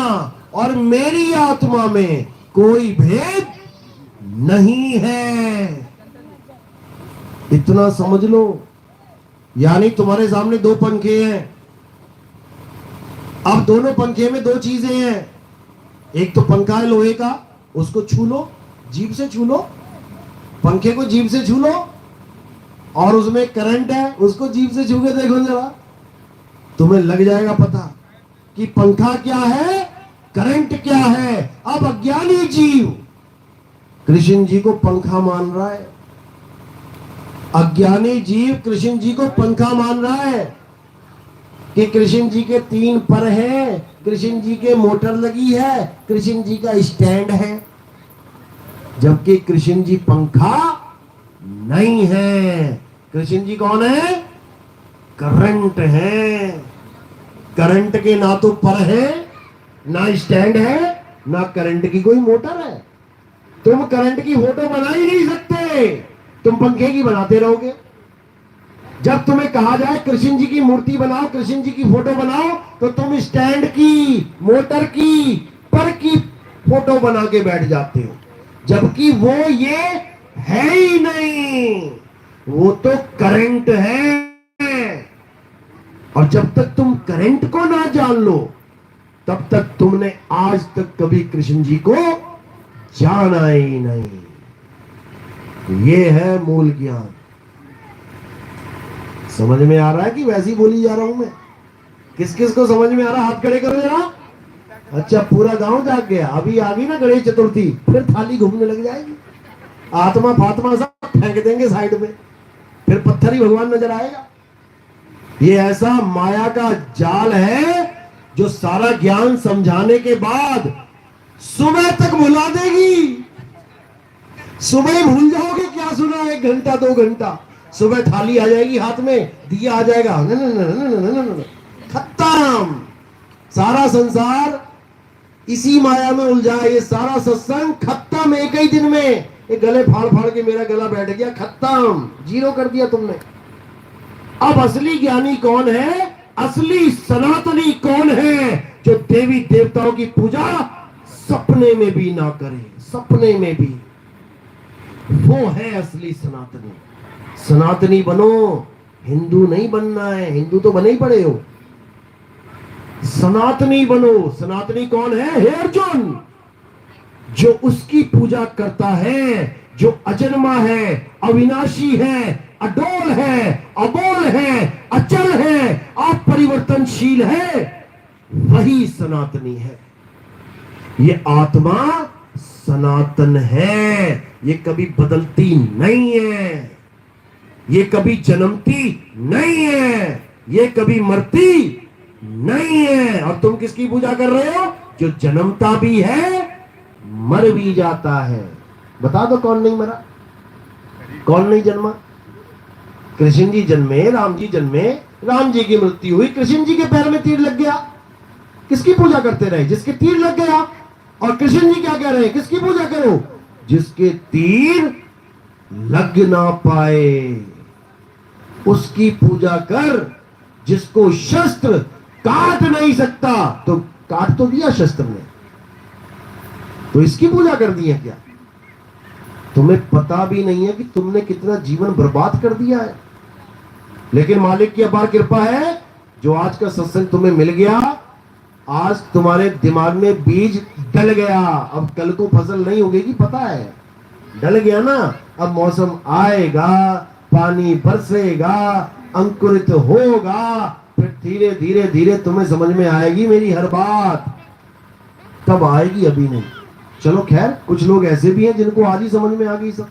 और मेरी आत्मा में कोई भेद नहीं है। इतना समझ लो। यानी तुम्हारे सामने 2 पंखे हैं। अब दोनों पंखे में 2 चीजें हैं। एक तो पंखा है लोहे का, उसको छू लो, जीभ से छू लो, पंखे को जीभ से छू लो। और उसमें करंट है, उसको जीभ से छू के देखो जरा, तुम्हें लग जाएगा पता कि पंखा क्या है, करंट क्या है। अब अज्ञानी जीव कृष्ण जी को पंखा मान रहा है। अज्ञानी जीव कृष्ण जी को पंखा मान रहा है कि कृष्ण जी के 3 पर हैं, कृष्ण जी के मोटर लगी है, कृष्ण जी का स्टैंड है, जबकि कृष्ण जी पंखा नहीं है। कृष्ण जी कौन है? करंट है। करंट के ना तो पर है, ना स्टैंड है, ना करंट की कोई मोटर है। तुम करंट की फोटो बना ही नहीं सकते, तुम पंखे की बनाते रहोगे। जब तुम्हें कहा जाए कृष्ण जी की मूर्ति बनाओ, कृष्ण जी की फोटो बनाओ, तो तुम स्टैंड की, मोटर की, पर की फोटो बना के बैठ जाते हो, जबकि वो ये है ही नहीं। वो तो करंट है। और जब तक तुम करंट को ना जान लो तब तक तुमने आज तक कभी कृष्ण जी को जाना ही नहीं। ये है मूल ज्ञान। समझ में आ रहा है कि वैसी बोली जा रहा हूं मैं? किस किस को समझ में आ रहा? हाथ खड़े करो जरा। अच्छा, पूरा गांव जाग गया। अभी आ गई ना गणेश चतुर्थी, फिर थाली घूमने लग जाएगी। आत्मा फात्मा सब फेंक देंगे साइड में, फिर पत्थर ही भगवान नजर आएगा। ये ऐसा माया का जाल है जो सारा ज्ञान समझाने के बाद सुबह तक भुला देगी। सुबह ही भूल जाओगे क्या सुना, 1 घंटा 2 घंटा। सुबह थाली आ जाएगी हाथ में, दिया आ जाएगा, खत्म। सारा संसार इसी माया में उलझा है। ये सारा सत्संग खत्म एक ही दिन में। ये गले फाड़ फाड़ के मेरा गला बैठ गया, खत्म, 0 कर दिया तुमने। अब असली ज्ञानी कौन है? असली सनातनी कौन है? जो देवी देवताओं की पूजा सपने में भी ना करे, सपने में भी। वो है असली सनातनी। सनातनी बनो, हिंदू नहीं बनना है। हिंदू तो बने ही पड़े हो। सनातनी बनो। सनातनी कौन है? हे अर्जुन, जो उसकी पूजा करता है, जो अजन्मा है, अविनाशी है, अडोल है, अबोल है, अचल है, अपरिवर्तनशील है, वही सनातनी है। ये आत्मा सनातन है। ये कभी बदलती नहीं है, ये कभी जन्मती नहीं है, ये कभी मरती नहीं है। और तुम किसकी पूजा कर रहे हो? जो जन्मता भी है, मर भी जाता है। बता दो कौन नहीं मरा, कौन नहीं जन्मा? कृष्ण जी जन्मे, राम जी जन्मे, राम जी की मृत्यु हुई, कृष्ण जी के पैर में तीर लग गया। किसकी पूजा करते रहे? जिसके तीर लग गया। और कृष्ण जी क्या कह रहे हैं? किसकी पूजा करो? जिसके तीर लग ना पाए उसकी पूजा कर। जिसको शस्त्र काट नहीं सकता, तो काट तो दिया शस्त्र ने, तो इसकी पूजा कर दी है क्या? तुम्हें पता भी नहीं है कि तुमने कितना जीवन बर्बाद कर दिया है। लेकिन मालिक की अपार कृपा है, जो आज का सत्संग तुम्हें मिल गया, आज तुम्हारे दिमाग में बीज डल गया। अब कल को फसल नहीं उगेगी, पता है, डल गया ना। अब मौसम आएगा, पानी बरसेगा, अंकुरित होगा, फिर धीरे धीरे धीरे तुम्हें समझ में आएगी मेरी हर बात। तब आएगी, अभी नहीं। चलो खैर, कुछ लोग ऐसे भी हैं जिनको आज ही समझ में आ गई सब,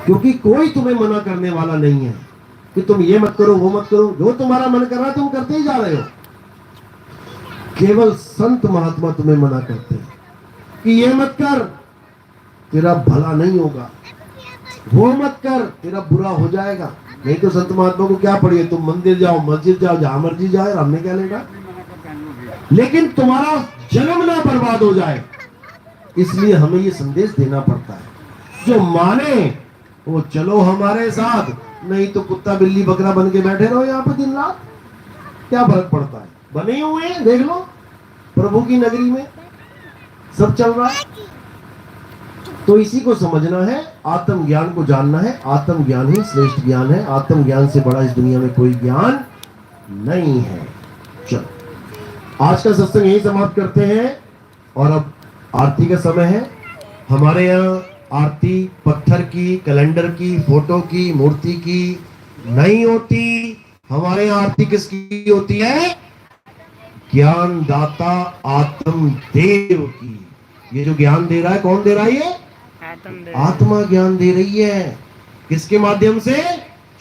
क्योंकि कोई तुम्हें मना करने वाला नहीं है कि तुम ये मत करो, वो मत करो। जो तुम्हारा मन कर रहा है तुम करते ही जा रहे हो। केवल संत महात्मा तुम्हें मना करते हैं कि ये मत कर, तेरा भला नहीं होगा, वो मत कर, तेरा बुरा हो जाएगा। नहीं तो संत महात्मा को क्या पड़ी है? तुम मंदिर जाओ, मस्जिद जाओ, जहां मर्जी जाए, हमने क्या लेगा। लेकिन तुम्हारा जन्म ना बर्बाद हो जाए, इसलिए हमें ये संदेश देना पड़ता है। जो माने वो चलो हमारे साथ, नहीं तो कुत्ता बिल्ली बकरा बन के बैठे रहो यहाँ पे दिन रात। क्या फर्क पड़ता है? बने हुए हैं, देख लो, प्रभु की नगरी में सब चल रहा है। तो इसी को समझना है, आत्म ज्ञान को जानना है। आत्म ज्ञान ही श्रेष्ठ ज्ञान है। आत्म ज्ञान से बड़ा इस दुनिया में कोई ज्ञान नहीं है। चलो, आज का सत्संग यही समाप्त करते हैं। और अब आरती का समय है। हमारे यहाँ आरती पत्थर की, कैलेंडर की, फोटो की, मूर्ति की नहीं होती। हमारे यहाँ आरती किसकी होती है? ज्ञान दाता आत्म देव की। ये जो ज्ञान दे रहा है, कौन दे रहा है? ये आत्मा ज्ञान दे रही है। किसके माध्यम से?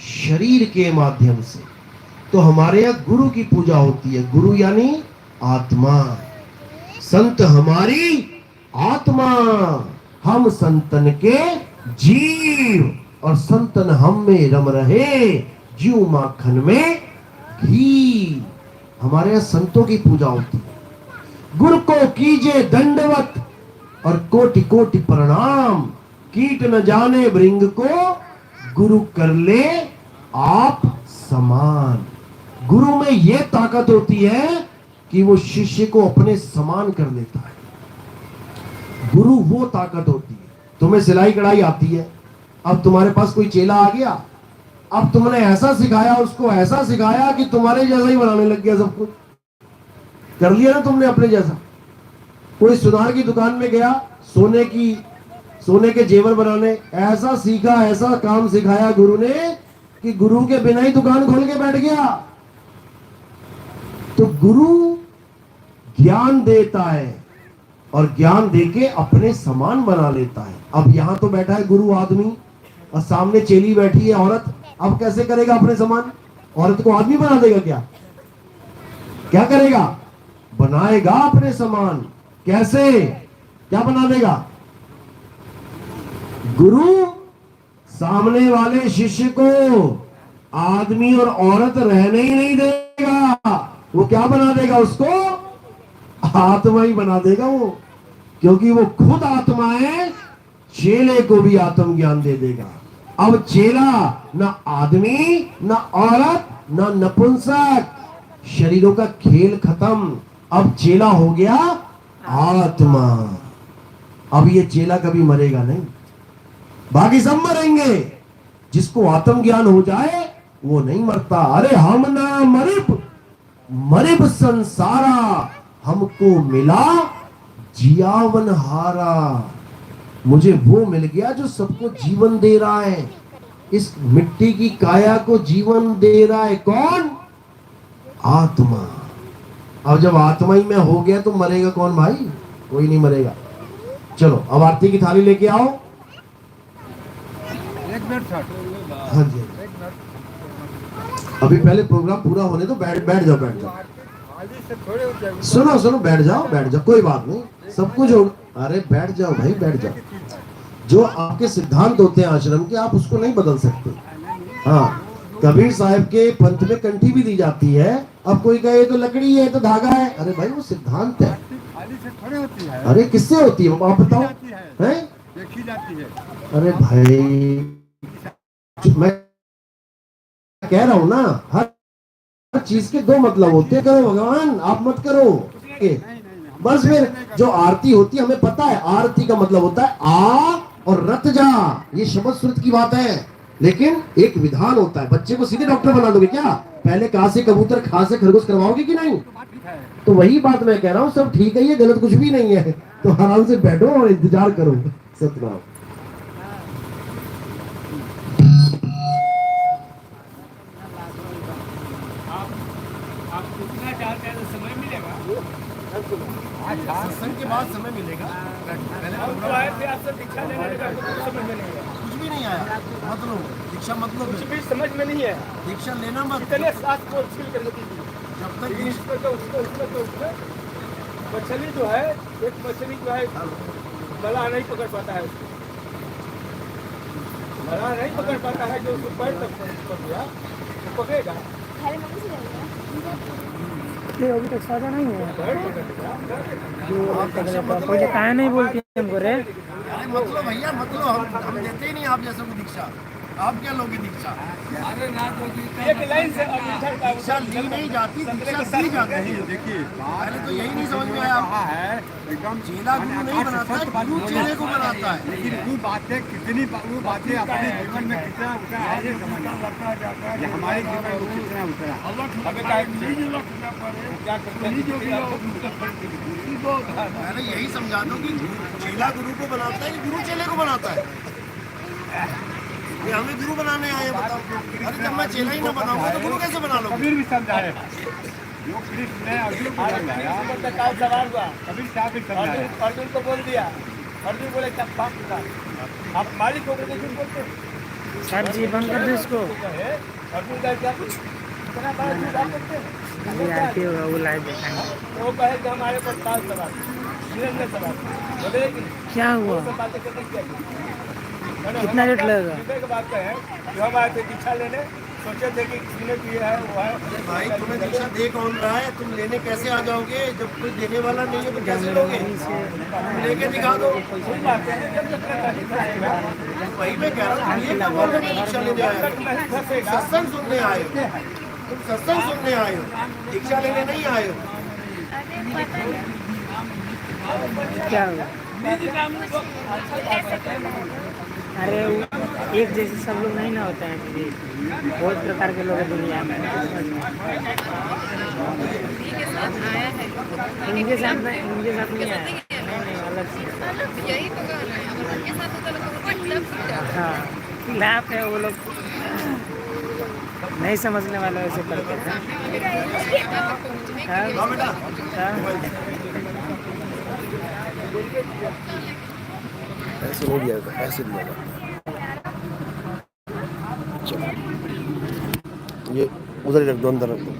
शरीर के माध्यम से। तो हमारे यहाँ गुरु की पूजा होती है। गुरु यानी आत्मा। संत हमारी आत्मा, हम संतन के जीव, और संतन हम में रम रहे, जीव माखन में घी। हमारे यहाँ संतों की पूजा होती है। गुरु को कीजे दंडवत और कोटि कोटि प्रणाम, कीट न जाने भृंग को, गुरु कर ले आप समान। गुरु में यह ताकत होती है कि वो शिष्य को अपने समान कर लेता है। गुरु वो ताकत होती है। तुम्हें सिलाई कढ़ाई आती है, अब तुम्हारे पास कोई चेला आ गया, अब तुमने ऐसा सिखाया, उसको ऐसा सिखाया कि तुम्हारे जैसा ही बनाने लग गया। सब कुछ कर लिया ना तुमने अपने जैसा। कोई सुनार की दुकान में गया, सोने के जेवर बनाने, ऐसा सीखा, ऐसा काम सिखाया गुरु ने कि गुरु के बिना ही दुकान खोल के बैठ गया। तो गुरु ज्ञान देता है और ज्ञान देके अपने समान बना लेता है। अब यहां तो बैठा है गुरु आदमी और सामने चेली बैठी है औरत। अब कैसे करेगा अपने समान? औरत को आदमी बना देगा क्या? क्या करेगा? बनाएगा अपने समान। कैसे? क्या बना देगा? गुरु सामने वाले शिष्य को आदमी और औरत रहने ही नहीं देगा। वो क्या बना देगा? उसको आत्मा ही बना देगा वो, क्योंकि वो खुद आत्मा है। चेले को भी आत्म ज्ञान दे देगा। अब चेला ना आदमी, ना औरत, ना नपुंसक, शरीरों का खेल खत्म। अब चेला हो गया आत्मा। अब ये चेला कभी मरेगा नहीं, बाकी सब मरेंगे। जिसको आत्म ज्ञान हो जाए वो नहीं मरता। अरे हम ना मरिब, मरिब संसारा, हमको मिला जियावन हारा। मुझे वो मिल गया जो सबको जीवन दे रहा है। इस मिट्टी की काया को जीवन दे रहा है कौन? आत्मा। अब जब आत्मा ही में हो गया तो मरेगा कौन भाई? कोई नहीं मरेगा। चलो अब आरती की थाली लेके आओ। हाँ जी, अभी पहले प्रोग्राम पूरा होने तो बैठ जाओ। सुनो बैठ जाओ, कोई बात नहीं, सब कुछ होगा। अरे बैठ जाओ भाई, बैठ जाओ। जो आपके सिद्धांत होते हैं आश्रम के, आप उसको नहीं बदल सकते। हाँ, कबीर साहब के पंथ में कंठी भी दी जाती है। अब कोई कहे ये तो लकड़ी है, ये तो धागा है, अरे भाई वो सिद्धांत है। खाली से थोड़े होती है, अरे किससे होती है आप बताओ, हैं? देखी जाती है। अरे भाई मैं कह रहा हूं ना, हर चीज के दो मतलब होते हैं। करो भगवान, आप मत करो। बस फिर जो आरती होती है, हमें पता है आरती का मतलब होता है आ और रत जा, ये शब्द श्रुत की बात है। लेकिन एक विधान होता है। बच्चे को सीधे डॉक्टर बना दोगे क्या? पहले का से कबूतर, खा से खरगोश करवाओगे कि नहीं? तो वही बात मैं कह रहा हूँ, सब ठीक है, ये गलत कुछ भी नहीं है। तो आराम से बैठो और इंतजार करो। सतनाम। आप कितना चाहते हैं तो समय मिलेगा। सत्संग के बाद समय मिलेगा। पहले हम तो आए थे आपसे दीक्षा लेने का, कुछ समझ में नहीं आया। कुछ भी नहीं आया, मतलब दीक्षा मतलब कुछ भी समझ में नहीं है। दीक्षा लेना मत। इतने साथ को छील करके दीजिए। जब तक लेकिन इसमें तो उसमें मछली जो है, एक मछली जो है मलाह नहीं पकड़ पाता है उसको। मलाह नहीं पकड़ पाता है, जो उसको पैर तक पकड़ गया वो पकड़ेगा। अभी तक साझा नहीं है। मुझे कहा नहीं बोलती हमको रे। अरे मतलब भैया, मतलब हम देते ही नहीं आप जैसे को दीक्षा। आप क्या लोगे दीक्षा? एक लाइन से दीक्षा ली नहीं जाती, दीक्षा दी जाती है। देखिए पहले तो यही नहीं समझ में आया। है एकदम चेला गुरु नहीं बनाता है, गुरु चेले को बनाता है। लेकिन वो बातें कितनी, वो बातें अपने जीवन में कितना उतरा है ये समझना पड़ता है। ये हमारे जीवन में कितना उतरा। पहले यही समझा दो कि चेला गुरु को बनाता है कि गुरु चेले को बनाता है। ये हमें गुरु बनाने आए हैं, बताओ। अरे जब मैं चेला ही ना बनाऊंगा तो गुरु कैसे बना लूंगा? कबीर भी समझाए, जो कृष्ण ने अर्जुन को समझाया, सवाल हुआ। कबीर साहब भी समझाया। अर्जुन को बोल दिया, अर्जुन बोले क्या बाप का आप मालिक होकर के झूठ बोलते हैं। सर जी बंद कर दो इसको। अर्जुन का क्या कुछ इतना बड़ा झूठ आप बोलते हैं। अभी आरती होगा, वो लाइव दिखाएंगे। तो वो कहे कि हमारे पास 5 सवाल, निरंजन सवाल बोले कि क्या हुआ, सब बातें करने क्या कितना रेट लगेगा? की बात है कि हम आए थे दीक्षा लेने, सोचे थे कि किसी की है वो है। भाई तुम्हें दीक्षा दे कौन रहा है? तुम लेने कैसे आ जाओगे जब कोई देने वाला नहीं है? तो कैसे लोगे? तुम लेके दिखा दो। वही मैं कह रहा हूँ, ये क्या बोल रहे हो? दीक्षा लेने आए हो, सत्संग सुनने आए हो। तुम सत्संग सुनने आए हो, दीक्षा लेने नहीं आए हो। क्या हुआ? अरे वो एक जैसे सब लोग नहीं ना होते हैं दीदी, बहुत प्रकार के लोग हैं दुनिया में। इनके साथ नहीं आया, नहीं अलग से। यही तो कह रहे हैं, अगर उनके साथ होता तो मतलब हाँ लाभ है, वो लोग नहीं समझने वाले वैसे करते हैं। हाँ बेटा, ऐसे नहीं दिया था, ऐसे दिया था। चलो ये उधर ही रख दो, अंदर रख दो।